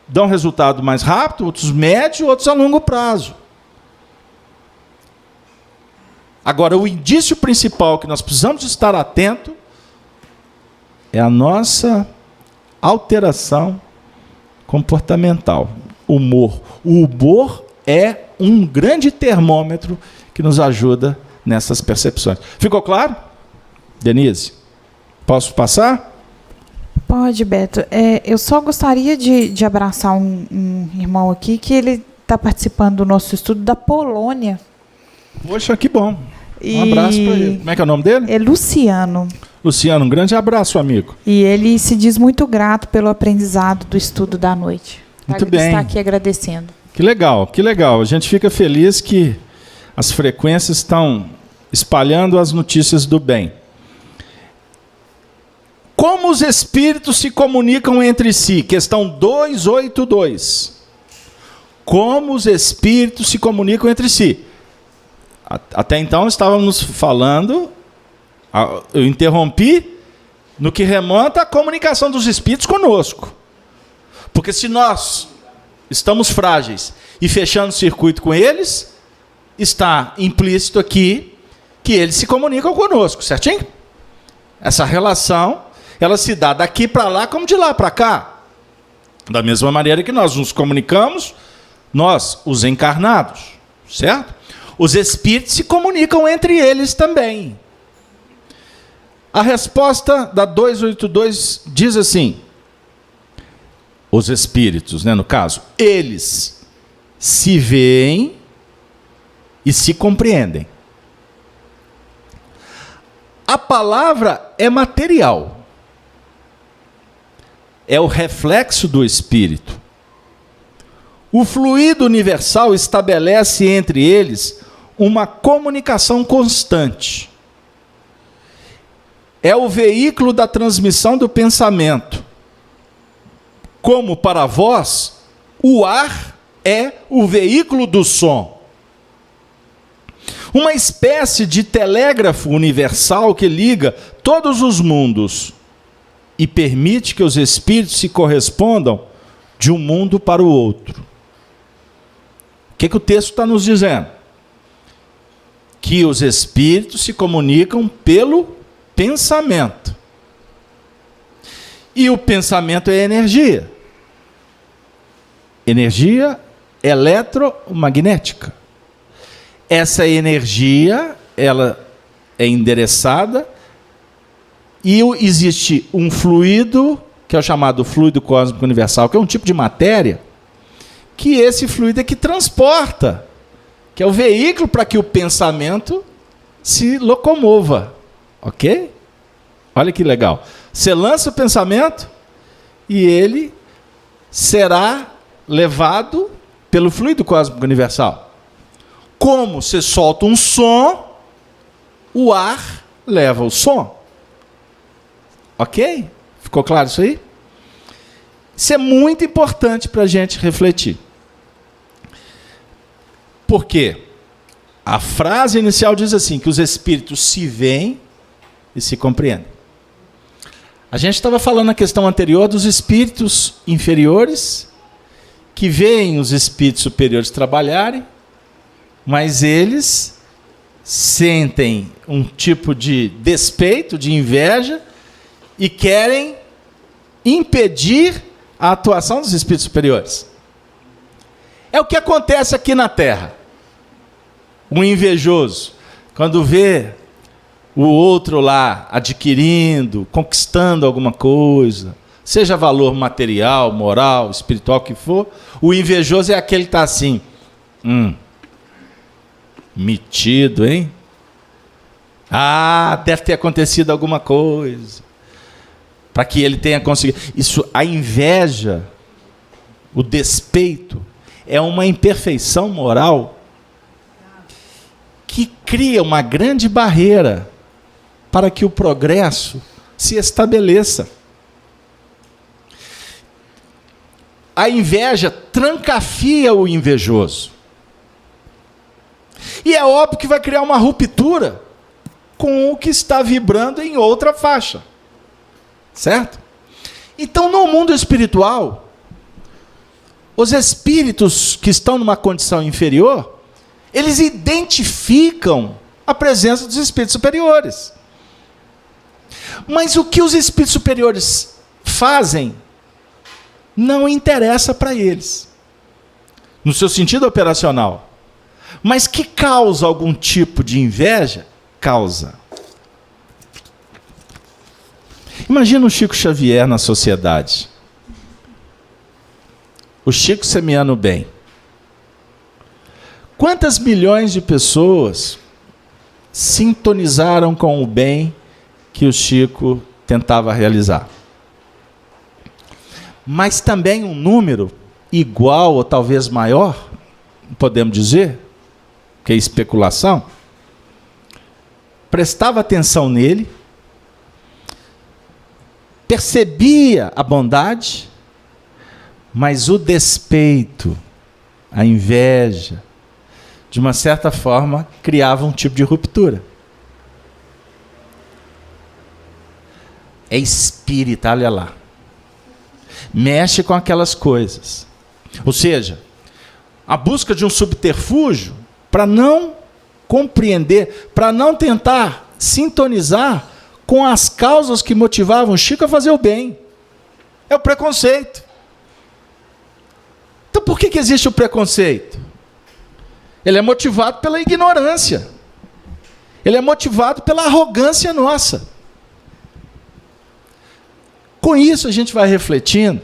dão resultado mais rápido, outros médio, outros a longo prazo. Agora, o indício principal que nós precisamos estar atento é a nossa alteração comportamental. Humor. O humor é um grande termômetro que nos ajuda nessas percepções. Ficou claro? Denise, posso passar? Pode. Pode, Beto. Eu só gostaria de abraçar um irmão aqui que ele está participando do nosso estudo da Polônia. Poxa, que bom. Um abraço para ele. Como é que é o nome dele? É Luciano. Luciano, um grande abraço, amigo. E ele se diz muito grato pelo aprendizado do estudo da noite. Muito bem. Está aqui agradecendo. Que legal, que legal. A gente fica feliz que as frequências estão espalhando as notícias do bem. Como os espíritos se comunicam entre si? Questão 282. Como os espíritos se comunicam entre si? Até então estávamos falando, eu interrompi, no que remonta à comunicação dos espíritos conosco. Porque se nós estamos frágeis e fechando o circuito com eles, está implícito aqui que eles se comunicam conosco, certinho? Essa relação, ela se dá daqui para lá como de lá para cá. Da mesma maneira que nós nos comunicamos, nós, os encarnados, certo? Os espíritos se comunicam entre eles também. A resposta da 282 diz assim: os espíritos, no caso, eles se veem e se compreendem. A palavra é material. É o reflexo do espírito. O fluido universal estabelece entre eles uma comunicação constante. É o veículo da transmissão do pensamento. Como para vós, o ar é o veículo do som. Uma espécie de telégrafo universal que liga todos os mundos e permite que os espíritos se correspondam de um mundo para o outro. O que o texto está nos dizendo? Que os espíritos se comunicam pelo pensamento. E o pensamento é energia. Energia eletromagnética. Essa energia, ela é endereçada e existe um fluido, que é o chamado fluido cósmico universal, que é um tipo de matéria, que esse fluido é que transporta, que é o veículo para que o pensamento se locomova. Ok? Olha que legal. Você lança o pensamento e ele será levado pelo fluido cósmico universal. Como você solta um som, o ar leva o som. Ok? Ficou claro isso aí? Isso é muito importante para a gente refletir. Por quê? A frase inicial diz assim, que os espíritos se veem e se compreendem. A gente estava falando na questão anterior dos espíritos inferiores, que veem os espíritos superiores trabalharem, mas eles sentem um tipo de despeito, de inveja, e querem impedir a atuação dos espíritos superiores. É o que acontece aqui na Terra. Um invejoso, quando vê o outro lá adquirindo, conquistando alguma coisa, seja valor material, moral, espiritual, que for, o invejoso é aquele que está assim, metido, hein? Ah, deve ter acontecido alguma coisa, para que ele tenha conseguido. Isso, a inveja, o despeito, é uma imperfeição moral que cria uma grande barreira para que o progresso se estabeleça. A inveja trancafia o invejoso. E é óbvio que vai criar uma ruptura com o que está vibrando em outra faixa. Certo? Então, no mundo espiritual, os espíritos que estão numa condição inferior, eles identificam a presença dos espíritos superiores. Mas o que os espíritos superiores fazem não interessa para eles, no seu sentido operacional. Mas que causa algum tipo de inveja? Causa. Imagina o Chico Xavier na sociedade. O Chico semeando o bem. Quantas milhões de pessoas sintonizaram com o bem que o Chico tentava realizar? Mas também um número igual ou talvez maior, podemos dizer, que é especulação, prestava atenção nele, percebia a bondade, mas o despeito, a inveja, de uma certa forma, criava um tipo de ruptura. É espírita, olha lá. Mexe com aquelas coisas. Ou seja, a busca de um subterfúgio para não compreender, para não tentar sintonizar com as causas que motivavam o Chico a fazer o bem. É o preconceito. Então por que existe o preconceito? Ele é motivado pela ignorância. Ele é motivado pela arrogância nossa. Com isso a gente vai refletindo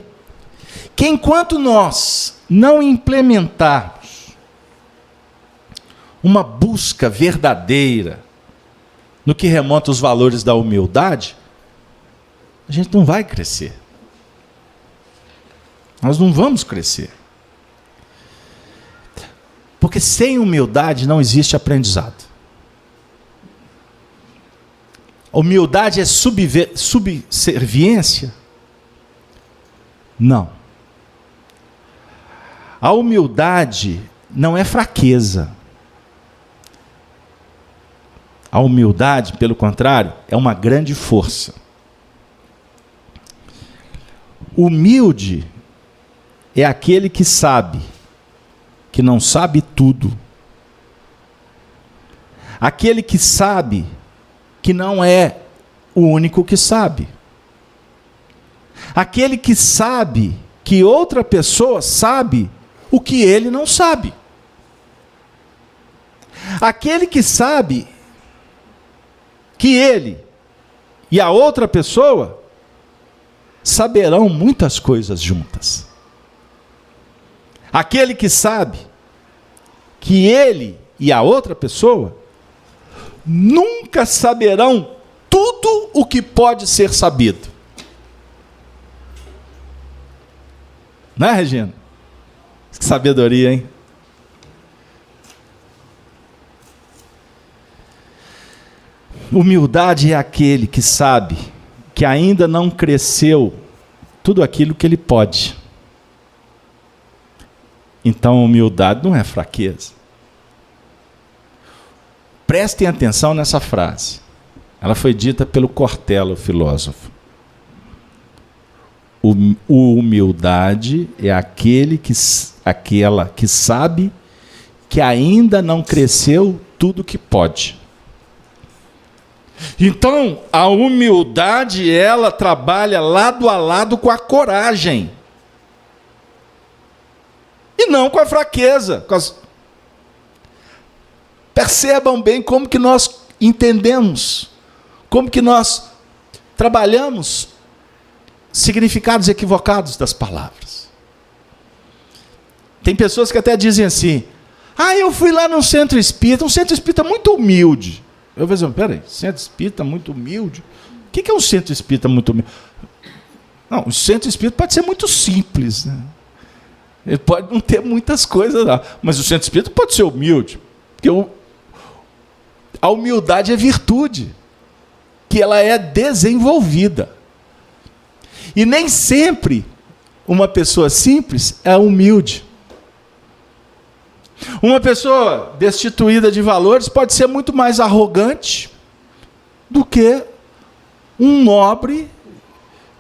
que enquanto nós não implementarmos uma busca verdadeira no que remonta aos valores da humildade, a gente não vai crescer. Nós não vamos crescer. Porque sem humildade não existe aprendizado. Humildade é subserviência? Não. A humildade não é fraqueza. A humildade, pelo contrário, é uma grande força. Humilde é aquele que sabe que não sabe tudo. Aquele que sabe que não é o único que sabe. Aquele que sabe que outra pessoa sabe o que ele não sabe. Aquele que sabe que ele e a outra pessoa saberão muitas coisas juntas. Aquele que sabe que ele e a outra pessoa nunca saberão tudo o que pode ser sabido. Não é, Regina? Que sabedoria, hein? Humildade é aquele que sabe que ainda não cresceu tudo aquilo que ele pode. Então, humildade não é fraqueza. Prestem atenção nessa frase. Ela foi dita pelo Cortella, o filósofo. Humildade é aquela que sabe que ainda não cresceu tudo que pode. Então, a humildade, ela trabalha lado a lado com a coragem. E não com a fraqueza. Percebam bem como que nós entendemos, como que nós trabalhamos significados equivocados das palavras. Tem pessoas que até dizem assim: eu fui lá num centro espírita, um centro espírita muito humilde. Eu vou dizer, peraí, centro espírita muito humilde? O que é um centro espírita muito humilde? Não, o centro espírita pode ser muito simples, né? Ele pode não ter muitas coisas lá, mas o centro espírita pode ser humilde, porque a humildade é virtude, que ela é desenvolvida. E nem sempre uma pessoa simples é humilde. Uma pessoa destituída de valores pode ser muito mais arrogante do que um nobre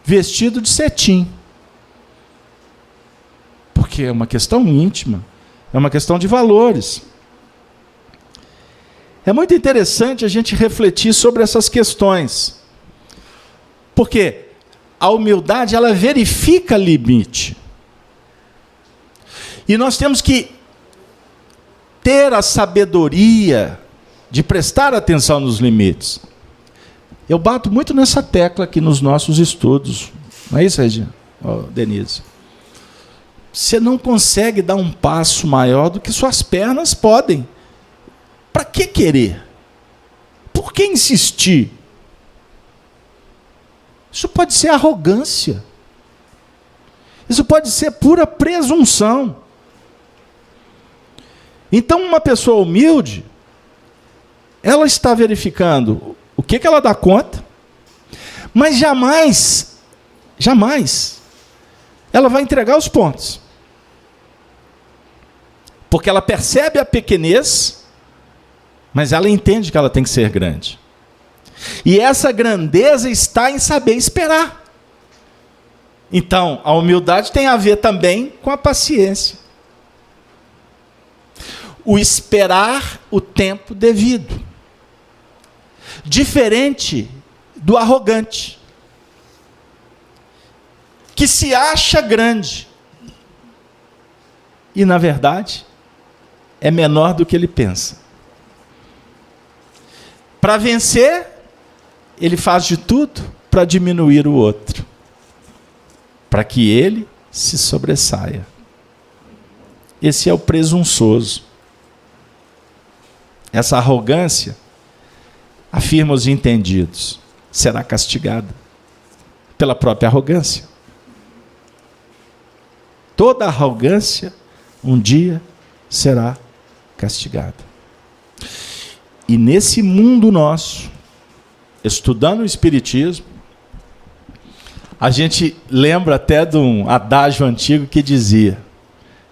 vestido de cetim. Porque é uma questão íntima, é uma questão de valores. É muito interessante a gente refletir sobre essas questões. Porque a humildade, ela verifica limite. E nós temos que ter a sabedoria de prestar atenção nos limites. Eu bato muito nessa tecla aqui nos nossos estudos. Não é isso, Regina? Oh, Denise. Você não consegue dar um passo maior do que suas pernas podem. Para que querer? Por que insistir? Isso pode ser arrogância. Isso pode ser pura presunção. Então, uma pessoa humilde, ela está verificando o que ela dá conta, mas jamais ela vai entregar os pontos. Porque ela percebe a pequenez, mas ela entende que ela tem que ser grande. E essa grandeza está em saber esperar. Então, a humildade tem a ver também com a paciência. O esperar o tempo devido. Diferente do arrogante, que se acha grande e, na verdade, é menor do que ele pensa. Para vencer, ele faz de tudo para diminuir o outro, para que ele se sobressaia. Esse é o presunçoso. Essa arrogância, afirma os entendidos, será castigada pela própria arrogância. Toda arrogância um dia será castigada. E nesse mundo nosso, estudando o Espiritismo, a gente lembra até de um adágio antigo que dizia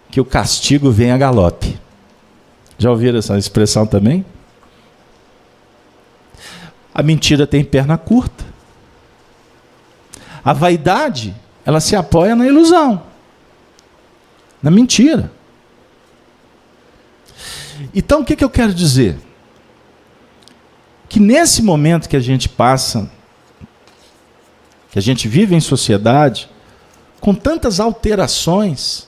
que o castigo vem a galope. Já ouviram essa expressão também? A mentira tem perna curta. A vaidade, ela se apoia na ilusão, na mentira. Então, o que eu quero dizer? Que nesse momento que a gente passa, que a gente vive em sociedade, com tantas alterações,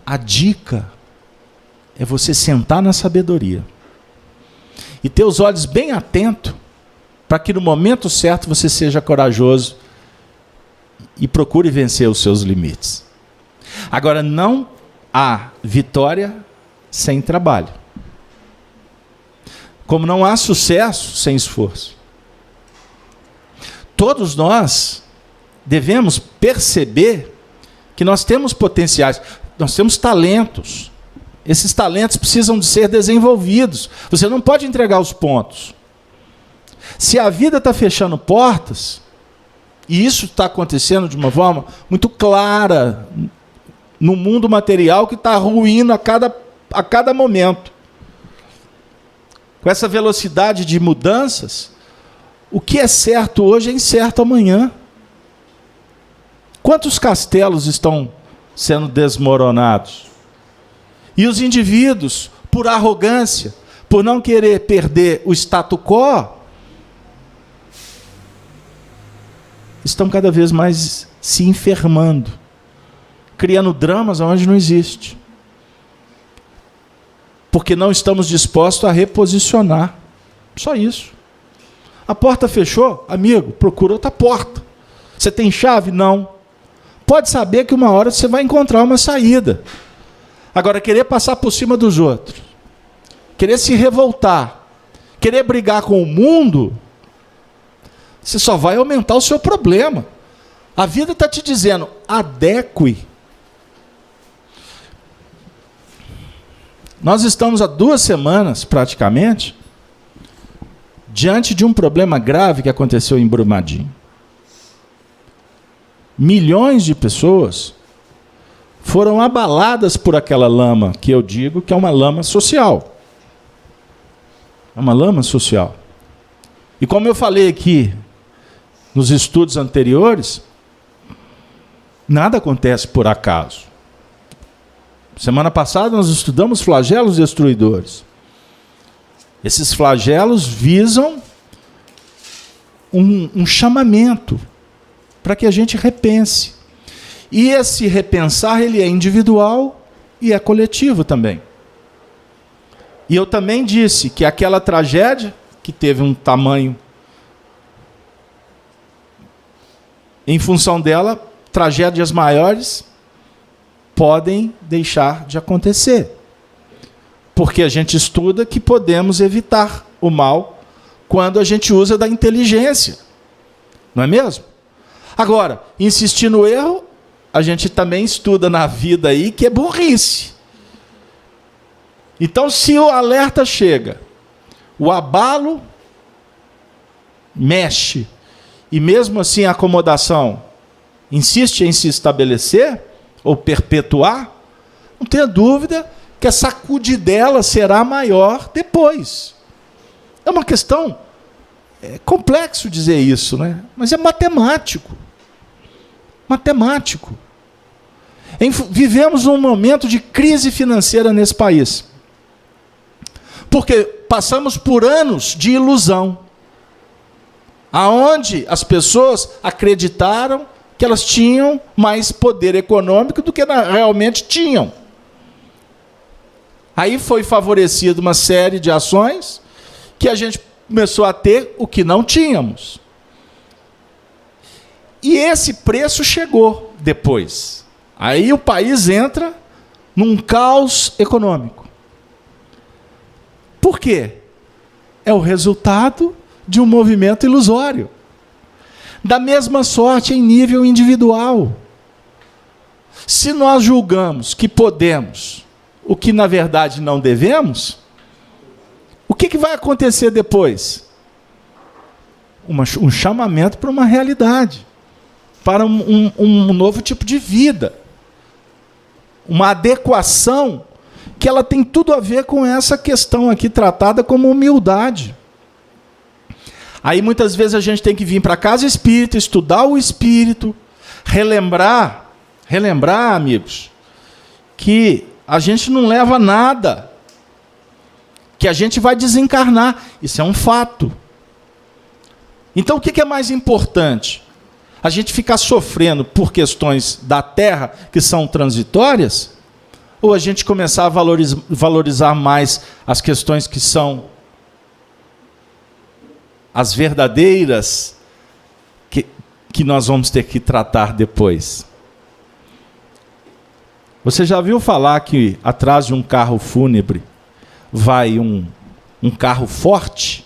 a dica é você sentar na sabedoria e ter os olhos bem atentos para que no momento certo você seja corajoso e procure vencer os seus limites. Agora, não há vitória sem trabalho. Como não há sucesso sem esforço. Todos nós devemos perceber que nós temos potenciais, nós temos talentos. Esses talentos precisam de ser desenvolvidos. Você não pode entregar os pontos. Se a vida está fechando portas, e isso está acontecendo de uma forma muito clara no mundo material que está ruindo a cada momento. Com essa velocidade de mudanças, o que é certo hoje é incerto amanhã. Quantos castelos estão sendo desmoronados? E os indivíduos, por arrogância, por não querer perder o status quo, estão cada vez mais se enfermando, criando dramas onde não existe. Porque não estamos dispostos a reposicionar. Só isso. A porta fechou? Amigo, procura outra porta. Você tem chave? Não. Pode saber que uma hora você vai encontrar uma saída. Agora, querer passar por cima dos outros, querer se revoltar, querer brigar com o mundo, você só vai aumentar o seu problema. A vida está te dizendo, adeque. Nós estamos há 2 semanas, praticamente, diante de um problema grave que aconteceu em Brumadinho. Milhões de pessoas foram abaladas por aquela lama, que eu digo que é uma lama social. É uma lama social. E como eu falei aqui, nos estudos anteriores, nada acontece por acaso. Semana passada nós estudamos flagelos destruidores. Esses flagelos visam um chamamento para que a gente repense. E esse repensar, ele é individual e é coletivo também. E eu também disse que aquela tragédia, que teve um tamanho em função dela, tragédias maiores podem deixar de acontecer. Porque a gente estuda que podemos evitar o mal quando a gente usa da inteligência. Não é mesmo? Agora, insistir no erro, a gente também estuda na vida aí que é burrice. Então, se o alerta chega, o abalo mexe, e mesmo assim a acomodação insiste em se estabelecer ou perpetuar, não tenha dúvida que a sacudidela será maior depois. É uma questão, é complexo dizer isso, né? Mas é matemático. Matemático. Vivemos um momento de crise financeira nesse país. Porque passamos por anos de ilusão, aonde as pessoas acreditaram que elas tinham mais poder econômico do que realmente tinham. Aí foi favorecida uma série de ações que a gente começou a ter o que não tínhamos. E esse preço chegou depois. Aí o país entra num caos econômico. Por quê? É o resultado de um movimento ilusório. Da mesma sorte em nível individual. Se nós julgamos que podemos o que na verdade não devemos, o que vai acontecer depois? Um chamamento para uma realidade, para um novo tipo de vida, uma adequação que ela tem tudo a ver com essa questão aqui tratada como humildade. Aí muitas vezes a gente tem que vir para a casa espírita, estudar o espírito, relembrar, amigos, que a gente não leva nada, que a gente vai desencarnar. Isso é um fato. Então o que é mais importante? A gente ficar sofrendo por questões da terra que são transitórias? Ou a gente começar a valorizar mais as questões que são as verdadeiras, que nós vamos ter que tratar depois? Você já viu falar que atrás de um carro fúnebre vai um carro forte,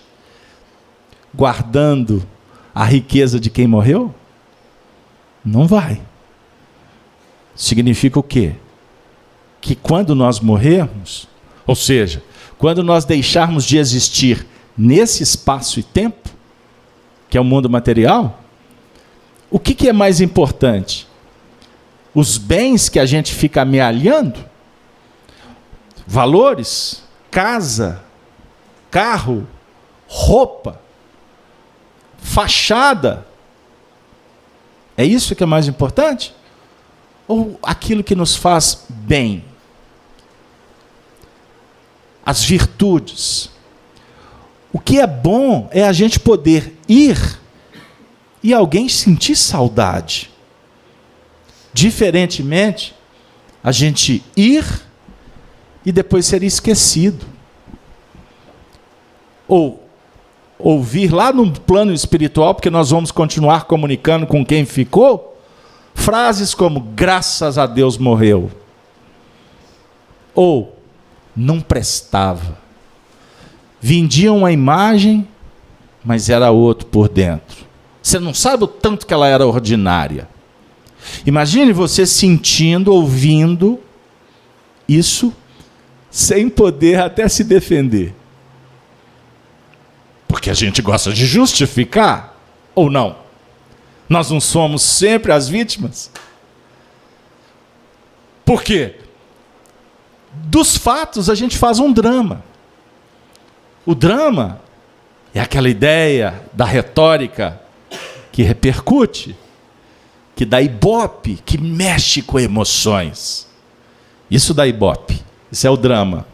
guardando a riqueza de quem morreu? Não vai. Significa o quê? Que quando nós morrermos, ou seja, quando nós deixarmos de existir nesse espaço e tempo, que é o mundo material, o que é mais importante? Os bens que a gente fica amealhando? Valores? Casa? Carro? Roupa? Fachada? É isso que é mais importante? Ou aquilo que nos faz bem? As virtudes. O que é bom é a gente poder ir e alguém sentir saudade. Diferentemente, a gente ir e depois ser esquecido. Ou ouvir lá no plano espiritual, porque nós vamos continuar comunicando com quem ficou, frases como, graças a Deus morreu. Ou, não prestava. Vendiam uma imagem, mas era outro por dentro. Você não sabe o tanto que ela era ordinária. Imagine você sentindo, ouvindo isso, sem poder até se defender. Porque a gente gosta de justificar, ou não? Nós não somos sempre as vítimas? Por quê? Dos fatos a gente faz um drama. O drama é aquela ideia da retórica que repercute, que dá ibope, que mexe com emoções. Isso dá ibope, isso é o drama.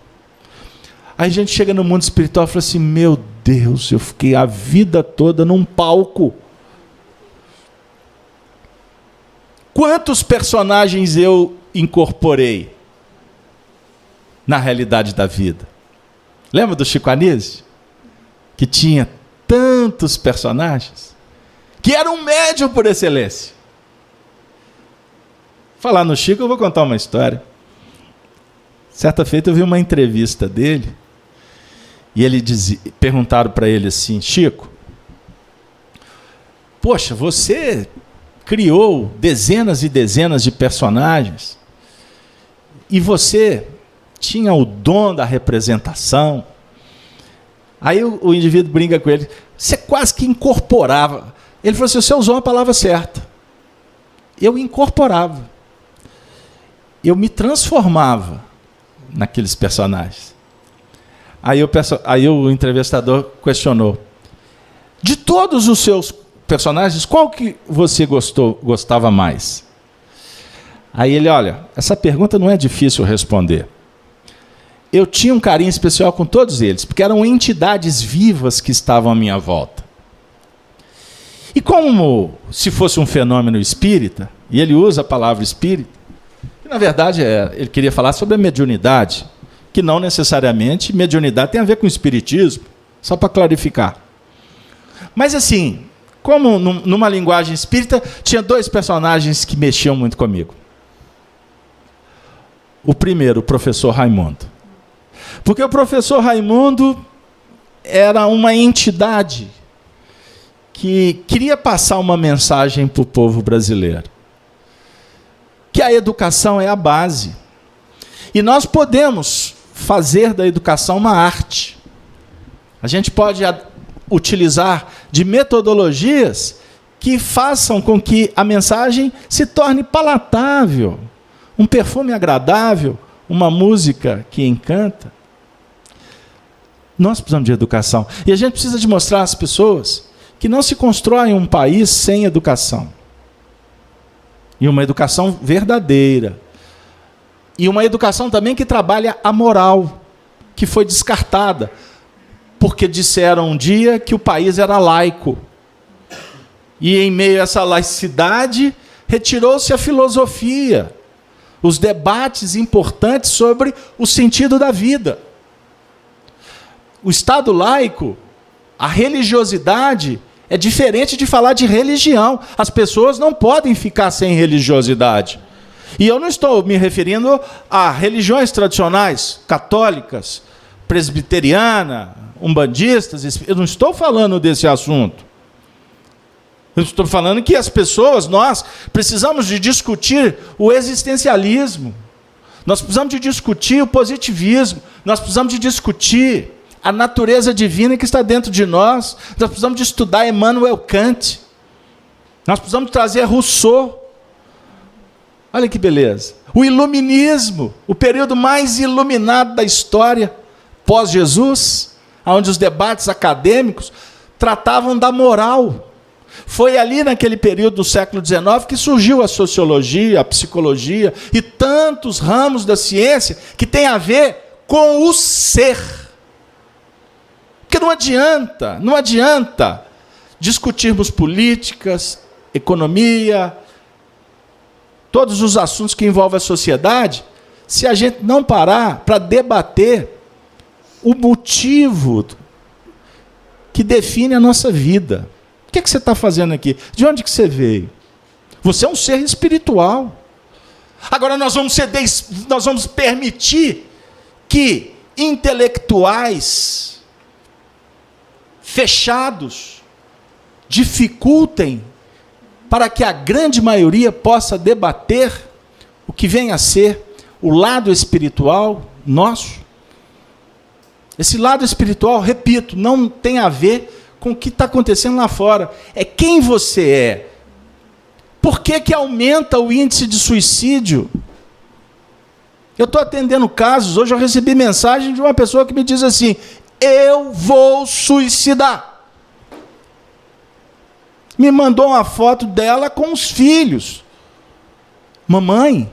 Aí a gente chega no mundo espiritual e fala assim, meu Deus, eu fiquei a vida toda num palco. Quantos personagens eu incorporei na realidade da vida? Lembra do Chico Anísio? Que tinha tantos personagens, que era um médium por excelência. Falar no Chico, eu vou contar uma história. Certa feita eu vi uma entrevista dele e ele dizia, perguntaram para ele assim: Chico, poxa, você criou dezenas e dezenas de personagens e você tinha o dom da representação. Aí o indivíduo brinca com ele, você quase que incorporava. Ele falou assim: você usou a palavra certa. Eu incorporava. Eu me transformava naqueles personagens. Aí o entrevistador questionou: de todos os seus personagens, qual que você gostava mais? Aí ele: olha, essa pergunta não é difícil responder. Eu tinha um carinho especial com todos eles, porque eram entidades vivas que estavam à minha volta. E como se fosse um fenômeno espírita, e ele usa a palavra espírita, que na verdade ele queria falar sobre a mediunidade, que não necessariamente mediunidade tem a ver com espiritismo, só para clarificar. Mas assim, como numa linguagem espírita, tinha dois personagens que mexiam muito comigo. O primeiro, o professor Raimundo. Porque o professor Raimundo era uma entidade que queria passar uma mensagem para o povo brasileiro. Que a educação é a base. E nós podemos fazer da educação uma arte. A gente pode utilizar de metodologias que façam com que a mensagem se torne palatável, um perfume agradável, uma música que encanta. Nós precisamos de educação. E a gente precisa de mostrar às pessoas que não se constrói um país sem educação. E uma educação verdadeira. E uma educação também que trabalha a moral, que foi descartada, porque disseram um dia que o país era laico. E em meio a essa laicidade, retirou-se a filosofia, os debates importantes sobre o sentido da vida. O Estado laico, a religiosidade, é diferente de falar de religião. As pessoas não podem ficar sem religiosidade. E eu não estou me referindo a religiões tradicionais, católicas, presbiteriana, umbandistas. Eu não estou falando desse assunto. Eu estou falando que as pessoas, nós, precisamos de discutir o existencialismo. Nós precisamos de discutir o positivismo. Nós precisamos de discutir a natureza divina que está dentro de nós. Nós precisamos de estudar Immanuel Kant. Nós precisamos trazer Rousseau. Olha que beleza. O iluminismo, o período mais iluminado da história, pós-Jesus, onde os debates acadêmicos tratavam da moral. Foi ali naquele período do século XIX que surgiu a sociologia, a psicologia e tantos ramos da ciência que tem a ver com o ser. Porque não adianta discutirmos políticas, economia, todos os assuntos que envolvem a sociedade, se a gente não parar para debater o motivo que define a nossa vida. O que você está fazendo aqui? De onde que você veio? Você é um ser espiritual. Agora nós vamos permitir que intelectuais fechados dificultem para que a grande maioria possa debater o que vem a ser o lado espiritual nosso. Esse lado espiritual, repito, não tem a ver com o que está acontecendo lá fora. É quem você é. Por que aumenta o índice de suicídio? Eu estou atendendo casos, hoje eu recebi mensagem de uma pessoa que me diz assim: eu vou suicidar. Me mandou uma foto dela com os filhos. Mamãe,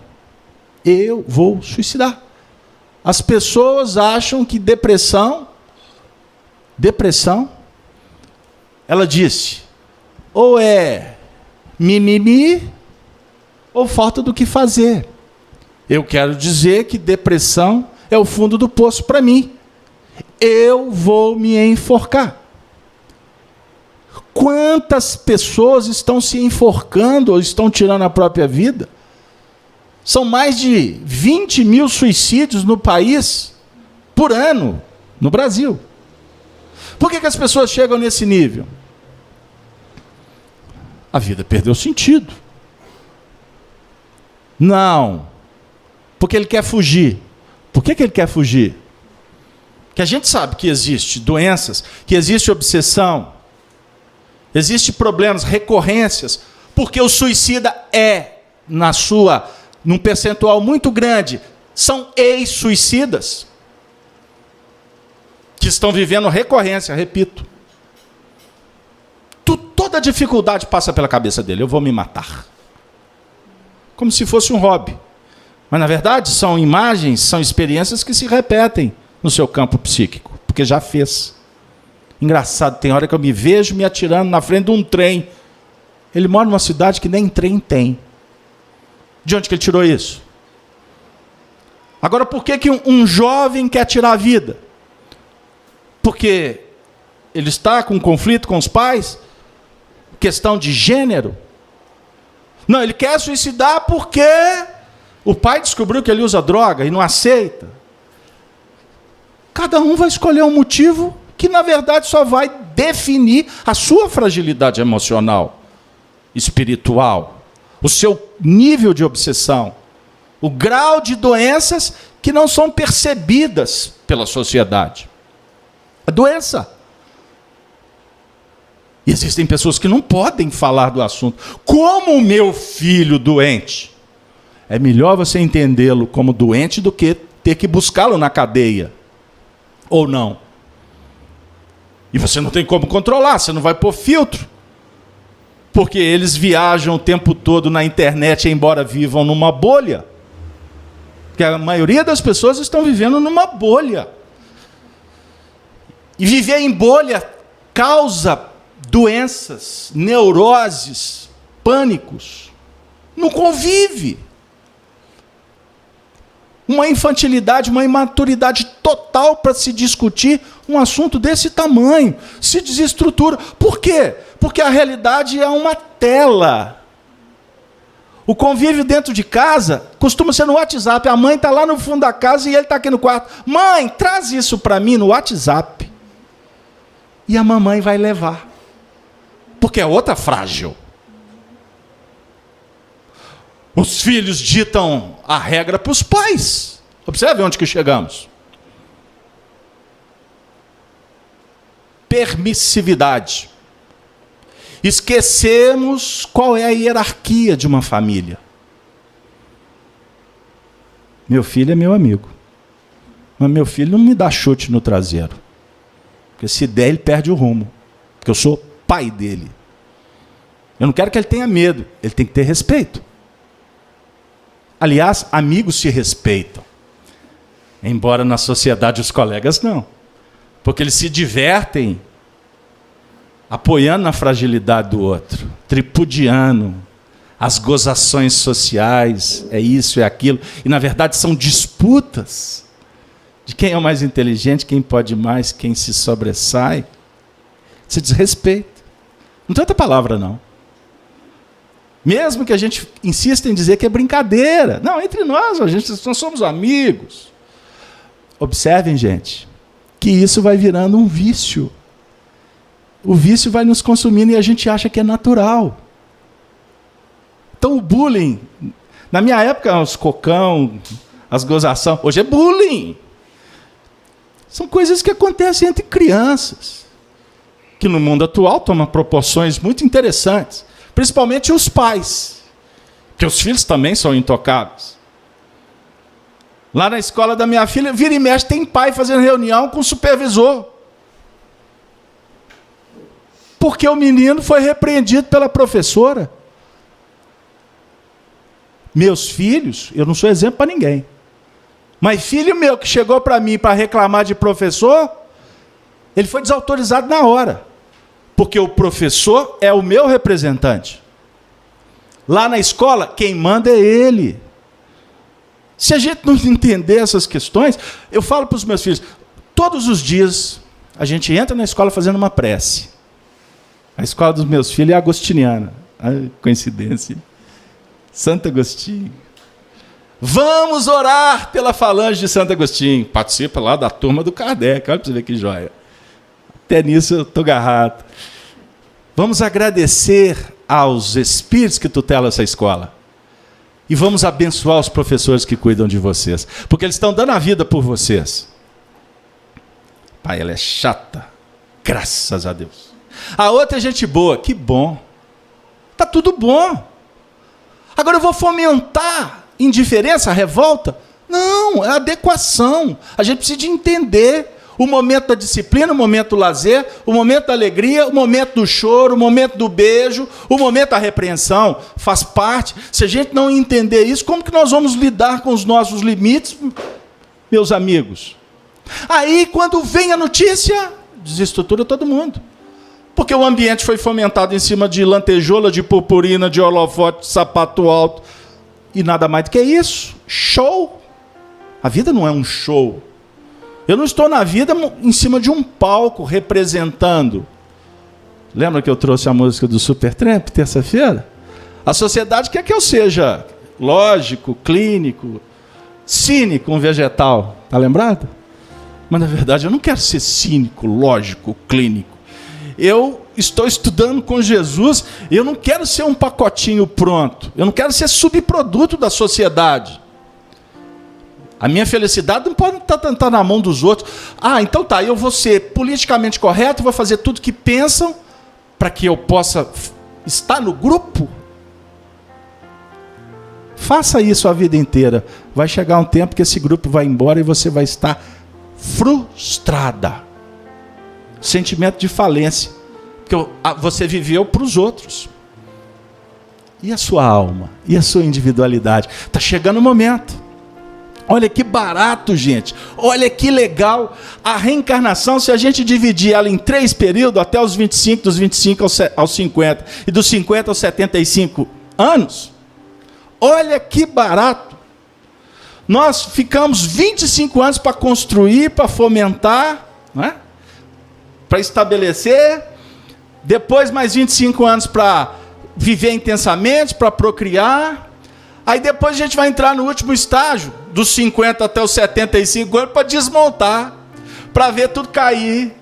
eu vou suicidar. As pessoas acham que depressão, ela disse, ou é mimimi, ou falta do que fazer. Eu quero dizer que depressão é o fundo do poço para mim. Eu vou me enforcar. Quantas pessoas estão se enforcando ou estão tirando a própria vida São mais de 20 mil suicídios no país por ano, no Brasil. Por que as pessoas chegam nesse nível? A vida perdeu sentido. Não. Porque ele quer fugir. Por que ele quer fugir? Que a gente sabe que existe doenças, que existe obsessão, existe problemas, recorrências, porque o suicida num percentual muito grande, são ex-suicidas que estão vivendo recorrência, repito. Toda dificuldade passa pela cabeça dele, eu vou me matar. Como se fosse um hobby. Mas, na verdade, são imagens, são experiências que se repetem no seu campo psíquico, porque já fez. Engraçado, tem hora que eu me vejo me atirando na frente de um trem. Ele mora numa cidade que nem trem tem. De onde que ele tirou isso? Agora, por que um jovem quer tirar a vida? Porque ele está com um conflito com os pais? Questão de gênero? Não, ele quer suicidar porque o pai descobriu que ele usa droga e não aceita. Cada um vai escolher um motivo que, na verdade, só vai definir a sua fragilidade emocional, espiritual, o seu nível de obsessão, o grau de doenças que não são percebidas pela sociedade. A doença. E existem pessoas que não podem falar do assunto. Como o meu filho doente. É melhor você entendê-lo como doente do que ter que buscá-lo na cadeia. Ou não. E você não tem como controlar, você não vai pôr filtro. Porque eles viajam o tempo todo na internet, embora vivam numa bolha. Porque a maioria das pessoas estão vivendo numa bolha. E viver em bolha causa doenças, neuroses, pânicos. Não convive. Uma infantilidade, uma imaturidade total para se discutir um assunto desse tamanho. Se desestrutura. Por quê? Porque a realidade é uma tela. O convívio dentro de casa costuma ser no WhatsApp. A mãe está lá no fundo da casa e ele está aqui no quarto. Mãe, traz isso para mim no WhatsApp. E a mamãe vai levar. Porque é outra frágil. Os filhos ditam a regra para os pais. Observe onde que chegamos. Permissividade. Esquecemos qual é a hierarquia de uma família. Meu filho é meu amigo. Mas meu filho não me dá chute no traseiro. Porque se der, ele perde o rumo. Porque eu sou pai dele. Eu não quero que ele tenha medo. Ele tem que ter respeito. Aliás, amigos se respeitam. Embora na sociedade os colegas não. Porque eles se divertem apoiando na fragilidade do outro, tripudiando as gozações sociais, é isso, é aquilo. E, na verdade, são disputas de quem é o mais inteligente, quem pode mais, quem se sobressai. Se desrespeita. Não tem outra palavra, não. Mesmo que a gente insista em dizer que é brincadeira. Não, entre nós somos amigos. Observem, gente, que isso vai virando um vício. O vício vai nos consumindo e a gente acha que é natural. Então o bullying, na minha época, os cocão, as gozação, hoje é bullying. São coisas que acontecem entre crianças, que no mundo atual tomam proporções muito interessantes. Principalmente os pais, porque os filhos também são intocáveis. Lá na escola da minha filha, vira e mexe, tem pai fazendo reunião com o supervisor. Porque o menino foi repreendido pela professora. Meus filhos, eu não sou exemplo para ninguém. Mas filho meu que chegou para mim para reclamar de professor, ele foi desautorizado na hora. Porque o professor é o meu representante. Lá na escola, quem manda é ele. Se a gente não entender essas questões, eu falo para os meus filhos, todos os dias a gente entra na escola fazendo uma prece. A escola dos meus filhos é agostiniana. Ai, coincidência. Santo Agostinho. Vamos orar pela falange de Santo Agostinho. Participa lá da turma do Kardec. Olha para você ver que joia. Até nisso eu estou agarrado. Vamos agradecer aos espíritos que tutelam essa escola. E vamos abençoar os professores que cuidam de vocês. Porque eles estão dando a vida por vocês. Pai, ela é chata. Graças a Deus. A outra é gente boa. Que bom. Está tudo bom. Agora eu vou fomentar indiferença, revolta? Não, é adequação. A gente precisa de entender o momento da disciplina, o momento do lazer, o momento da alegria, o momento do choro, o momento do beijo, o momento da repreensão. Faz parte. Se a gente não entender isso, como que nós vamos lidar com os nossos limites, meus amigos? Aí, quando vem a notícia, desestrutura todo mundo. Porque o ambiente foi fomentado em cima de lantejola, de purpurina, de holofote, de sapato alto. E nada mais do que isso. Show. A vida não é um show. Eu não estou na vida em cima de um palco representando. Lembra que eu trouxe a música do Supertramp, terça-feira? A sociedade quer que eu seja lógico, clínico, cínico, um vegetal. Está lembrado? Mas, na verdade, eu não quero ser cínico, lógico, clínico. Eu estou estudando com Jesus, eu não quero ser um pacotinho pronto. Eu não quero ser subproduto da sociedade. A minha felicidade não pode estar na mão dos outros. Ah, então tá, eu vou ser politicamente correto, vou fazer tudo que pensam para que eu possa estar no grupo. Faça isso a vida inteira. Vai chegar um tempo que esse grupo vai embora e você vai estar frustrada. Sentimento de falência. Que você viveu para os outros. E a sua alma? E a sua individualidade? Está chegando o momento. Olha que barato, gente. Olha que legal. A reencarnação, se a gente dividir ela em 3 períodos, até os 25, dos 25 aos 50, e dos 50 aos 75 anos, olha que barato. Nós ficamos 25 anos para construir, para fomentar, né? Para estabelecer, depois mais 25 anos para viver intensamente, para procriar. Aí depois a gente vai entrar no último estágio, dos 50 até os 75 anos, para desmontar, para ver tudo cair,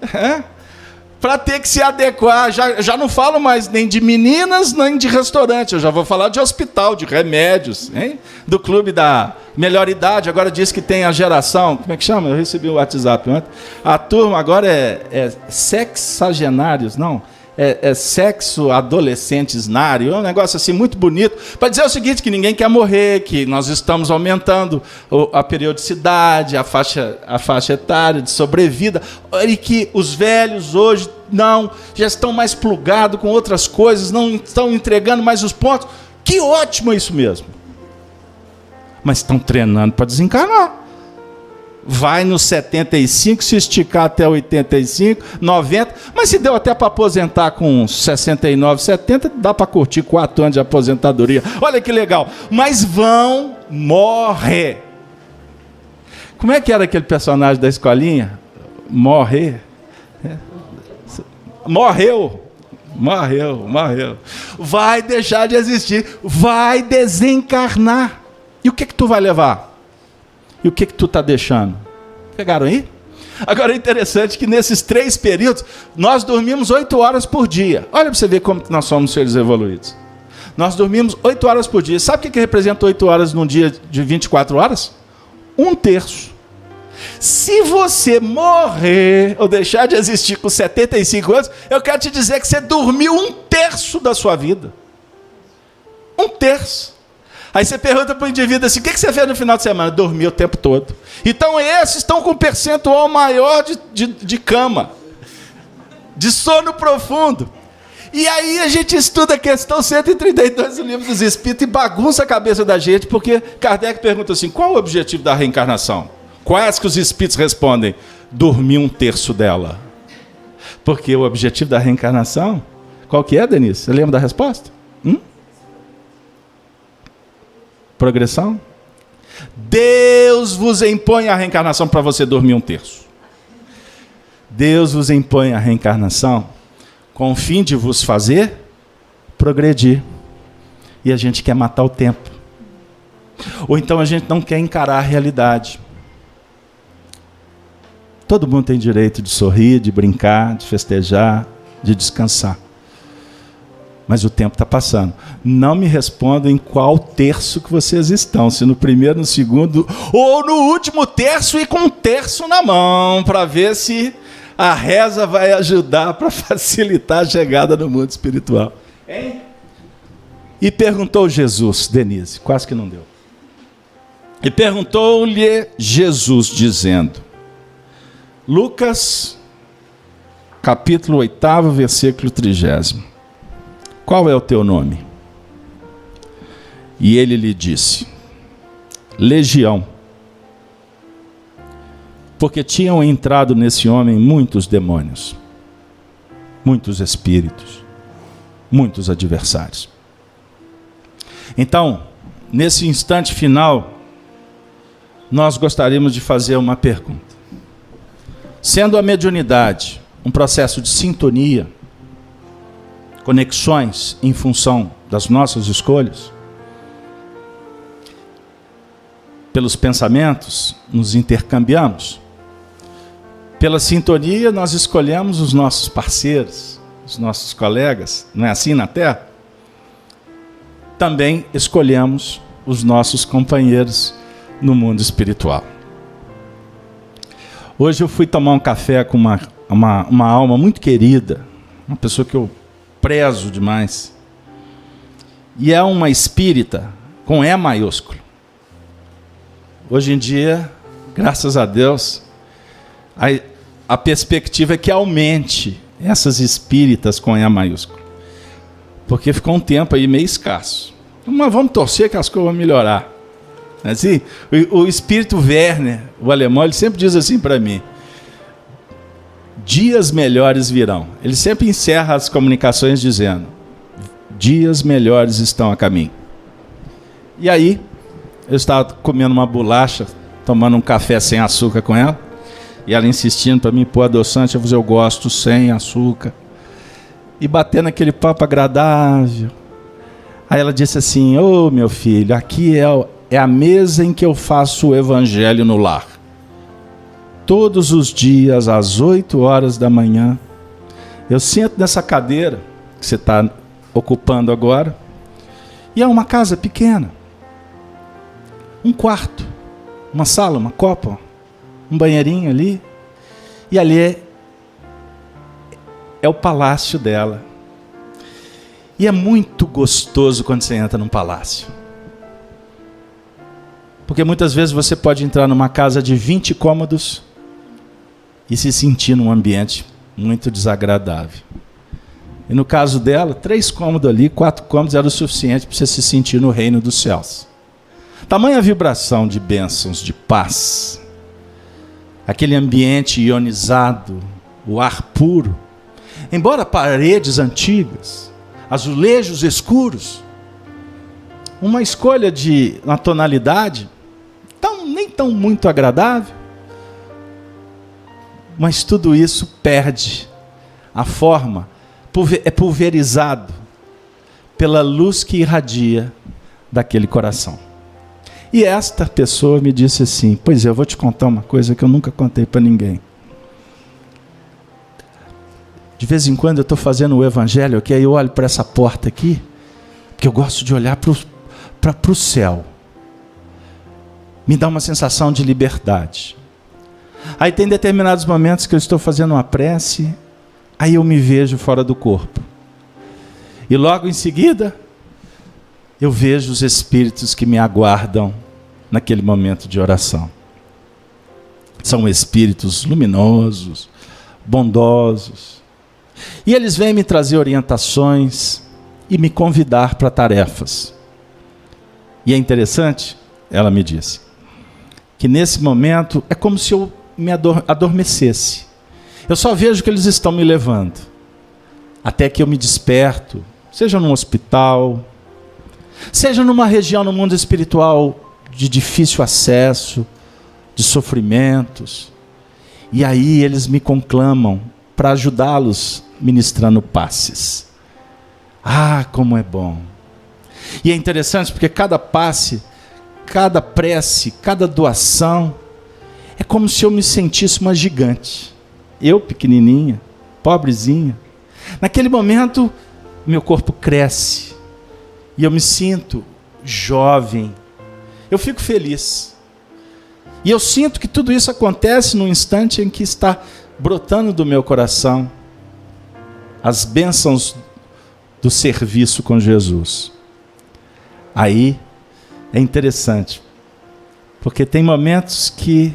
para ter que se adequar. Já não falo mais nem de meninas, nem de restaurante, eu já vou falar de hospital, de remédios, hein? Do clube da melhor idade, agora diz que tem a geração, como é que chama? Eu recebi o WhatsApp ontem. A turma agora é sexagenários, não? É sexo adolescentesnário, é um negócio assim muito bonito, para dizer o seguinte, que ninguém quer morrer, que nós estamos aumentando a periodicidade, a faixa etária de sobrevida, e que os velhos hoje já estão mais plugados com outras coisas, não estão entregando mais os pontos. Que ótimo isso mesmo. Mas estão treinando para desencarnar. Vai nos 75, se esticar até 85, 90, mas se deu até para aposentar com 69, 70, dá para curtir 4 anos de aposentadoria. Olha que legal. Mas vão morrer. Como é que era aquele personagem da escolinha? Morreu. Vai deixar de existir, vai desencarnar. E o que tu vai levar? E o que tu está deixando? Pegaram aí? Agora é interessante que nesses 3 períodos, nós dormimos 8 horas por dia. Olha para você ver como nós somos seres evoluídos. Nós dormimos 8 horas por dia. Sabe o que representa 8 horas num dia de 24 horas? 1/3. Se você morrer ou deixar de existir com 75 anos, eu quero te dizer que você dormiu 1/3 da sua vida. 1/3. Aí você pergunta para o indivíduo assim, o que você fez no final de semana? Dormi o tempo todo. Então esses estão com um percentual maior de cama, de sono profundo. E aí a gente estuda a questão 132 do Livro dos Espíritos e bagunça a cabeça da gente, porque Kardec pergunta assim, qual o objetivo da reencarnação? Quais que os espíritos respondem? Dormir 1/3 dela. Porque o objetivo da reencarnação, qual que é, Denise? Você lembra da resposta? Progressão? Deus vos impõe a reencarnação para você dormir 1/3. Deus vos impõe a reencarnação com o fim de vos fazer progredir. E a gente quer matar o tempo. Ou então a gente não quer encarar a realidade. Todo mundo tem direito de sorrir, de brincar, de festejar, de descansar. Mas o tempo está passando. Não me respondam em qual terço que vocês estão. Se no primeiro, no segundo, ou no último terço e com um terço na mão, para ver se a reza vai ajudar para facilitar a chegada no mundo espiritual. Hein? E perguntou Jesus, Denise, quase que não deu. E perguntou-lhe Jesus, dizendo, Lucas, capítulo 8, versículo 30. Qual é o teu nome? E ele lhe disse, Legião, porque tinham entrado nesse homem muitos demônios, muitos espíritos, muitos adversários. Então, nesse instante final, nós gostaríamos de fazer uma pergunta. Sendo a mediunidade um processo de sintonia, conexões em função das nossas escolhas, pelos pensamentos nos intercambiamos, pela sintonia nós escolhemos os nossos parceiros, os nossos colegas, não é assim na Terra? Também escolhemos os nossos companheiros no mundo espiritual. Hoje eu fui tomar um café com uma alma muito querida, uma pessoa que eu prezo demais, e é uma espírita com E maiúsculo. Hoje em dia, graças a Deus, a perspectiva é que aumente essas espíritas com E maiúsculo, porque ficou um tempo aí meio escasso. Mas vamos torcer que as coisas vão melhorar. Assim, o espírito Werner, o alemão, ele sempre diz assim para mim, dias melhores virão. Ele sempre encerra as comunicações dizendo, dias melhores estão a caminho. E aí, eu estava comendo uma bolacha, tomando um café sem açúcar com ela, e ela insistindo para mim, pô, adoçante, eu gosto sem açúcar. E batendo aquele papo agradável. Aí ela disse assim, ô meu filho, aqui é a mesa em que eu faço o evangelho no lar. Todos os dias, às 8 horas da manhã, eu sento nessa cadeira que você está ocupando agora, e é uma casa pequena. Um quarto, uma sala, uma copa, um banheirinho ali, e ali é o palácio dela. E é muito gostoso quando você entra num palácio. Porque muitas vezes você pode entrar numa casa de 20 cômodos e se sentir num ambiente muito desagradável. E no caso dela, 3 cômodos ali, 4 cômodos era o suficiente para você se sentir no reino dos céus. Tamanha vibração de bênçãos, de paz, aquele ambiente ionizado, o ar puro, embora paredes antigas, azulejos escuros, uma escolha de uma tonalidade nem tão muito agradável, mas tudo isso perde a forma, é pulverizado pela luz que irradia daquele coração. E esta pessoa me disse assim, pois é, eu vou te contar uma coisa que eu nunca contei para ninguém. De vez em quando eu estou fazendo o evangelho, que aí eu olho para essa porta aqui, porque eu gosto de olhar para o céu. Me dá uma sensação de liberdade. Aí tem determinados momentos que eu estou fazendo uma prece, aí eu me vejo fora do corpo. E logo em seguida, eu vejo os espíritos que me aguardam naquele momento de oração. São espíritos luminosos, bondosos. E eles vêm me trazer orientações e me convidar para tarefas. E é interessante, ela me disse, que nesse momento é como se eu me adormecesse. Eu só vejo que eles estão me levando, até que eu me desperto, seja num hospital, seja numa região no mundo espiritual de difícil acesso, de sofrimentos, e aí eles me conclamam para ajudá-los ministrando passes. Ah, como é bom! E é interessante porque cada passe, cada prece, cada doação, é como se eu me sentisse uma gigante. Eu, pequenininha, pobrezinha. Naquele momento, meu corpo cresce e eu me sinto jovem. Eu fico feliz. E eu sinto que tudo isso acontece no instante em que está brotando do meu coração as bênçãos do serviço com Jesus. Aí é interessante, porque tem momentos que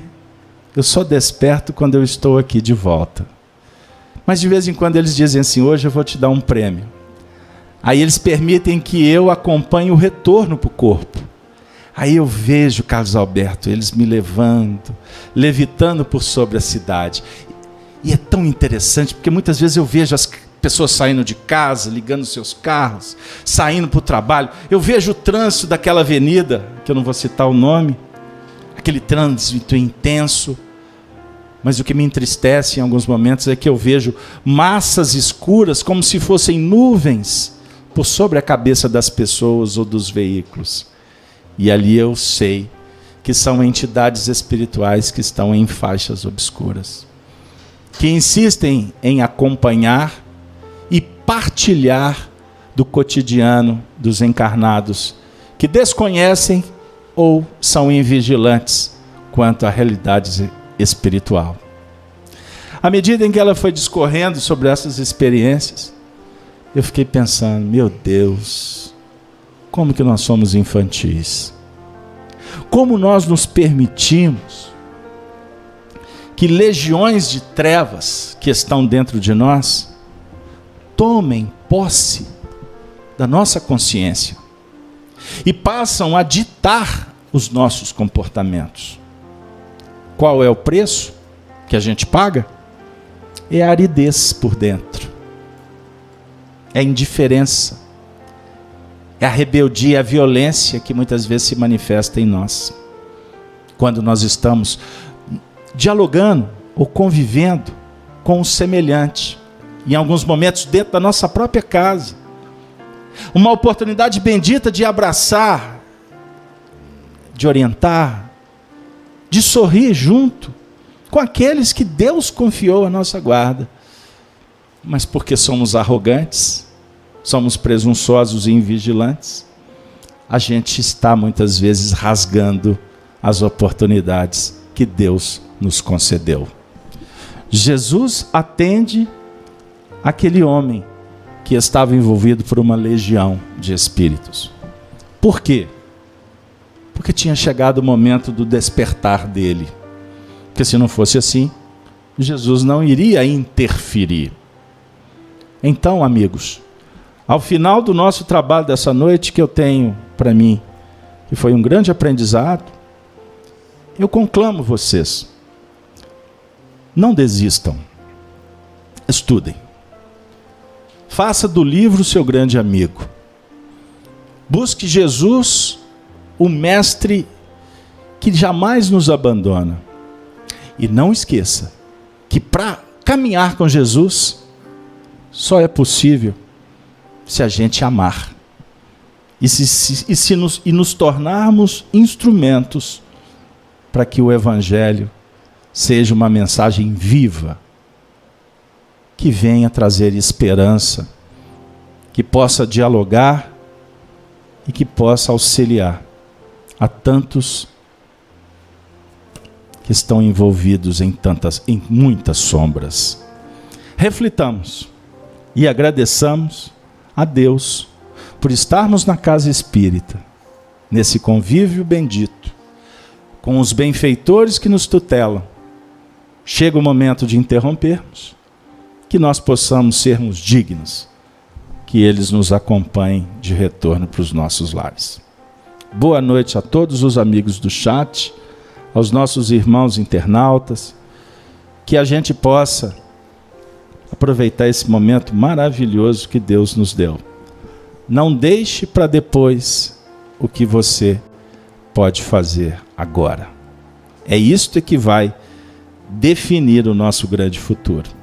eu só desperto quando eu estou aqui de volta. Mas de vez em quando eles dizem assim: hoje eu vou te dar um prêmio. Aí eles permitem que eu acompanhe o retorno para o corpo. Aí eu vejo, Carlos Alberto, eles me levando, levitando por sobre a cidade. E é tão interessante, porque muitas vezes eu vejo as pessoas saindo de casa, ligando seus carros, saindo para o trabalho. Eu vejo o trânsito daquela avenida, que eu não vou citar o nome, aquele trânsito intenso. Mas o que me entristece em alguns momentos é que eu vejo massas escuras, como se fossem nuvens, por sobre a cabeça das pessoas ou dos veículos. E ali eu sei que são entidades espirituais que estão em faixas obscuras, que insistem em acompanhar e partilhar do cotidiano dos encarnados, que desconhecem ou são invigilantes quanto à realidade espiritual. À medida em que ela foi discorrendo sobre essas experiências, eu fiquei pensando: meu Deus, como que nós somos infantis? Como nós nos permitimos que legiões de trevas que estão dentro de nós tomem posse da nossa consciência e passam a ditar os nossos comportamentos. Qual é o preço que a gente paga? É a aridez por dentro, é a indiferença, é a rebeldia, a violência que muitas vezes se manifesta em nós, quando nós estamos dialogando ou convivendo com o semelhante, em alguns momentos dentro da nossa própria casa. Uma oportunidade bendita de abraçar, de orientar, de sorrir junto com aqueles que Deus confiou à nossa guarda. Mas porque somos arrogantes, somos presunçosos e invigilantes, a gente está muitas vezes rasgando as oportunidades que Deus nos concedeu. Jesus atende aquele homem que estava envolvido por uma legião de espíritos. Por quê? Porque tinha chegado o momento do despertar dele. Porque se não fosse assim, Jesus não iria interferir. Então, amigos, ao final do nosso trabalho dessa noite, que eu tenho para mim, que foi um grande aprendizado, eu conclamo vocês: não desistam, estudem, faça do livro seu grande amigo, busque Jesus, o mestre que jamais nos abandona, e não esqueça que para caminhar com Jesus só é possível se a gente amar e nos tornarmos instrumentos para que o Evangelho seja uma mensagem viva, que venha trazer esperança, que possa dialogar e que possa auxiliar a tantos que estão envolvidos em muitas sombras. Reflitamos e agradeçamos a Deus por estarmos na casa espírita, nesse convívio bendito, com os benfeitores que nos tutelam. Chega o momento de interrompermos, que nós possamos sermos dignos, que eles nos acompanhem de retorno para os nossos lares. Boa noite a todos os amigos do chat, aos nossos irmãos internautas, que a gente possa aproveitar esse momento maravilhoso que Deus nos deu. Não deixe para depois o que você pode fazer agora. É isto que vai definir o nosso grande futuro.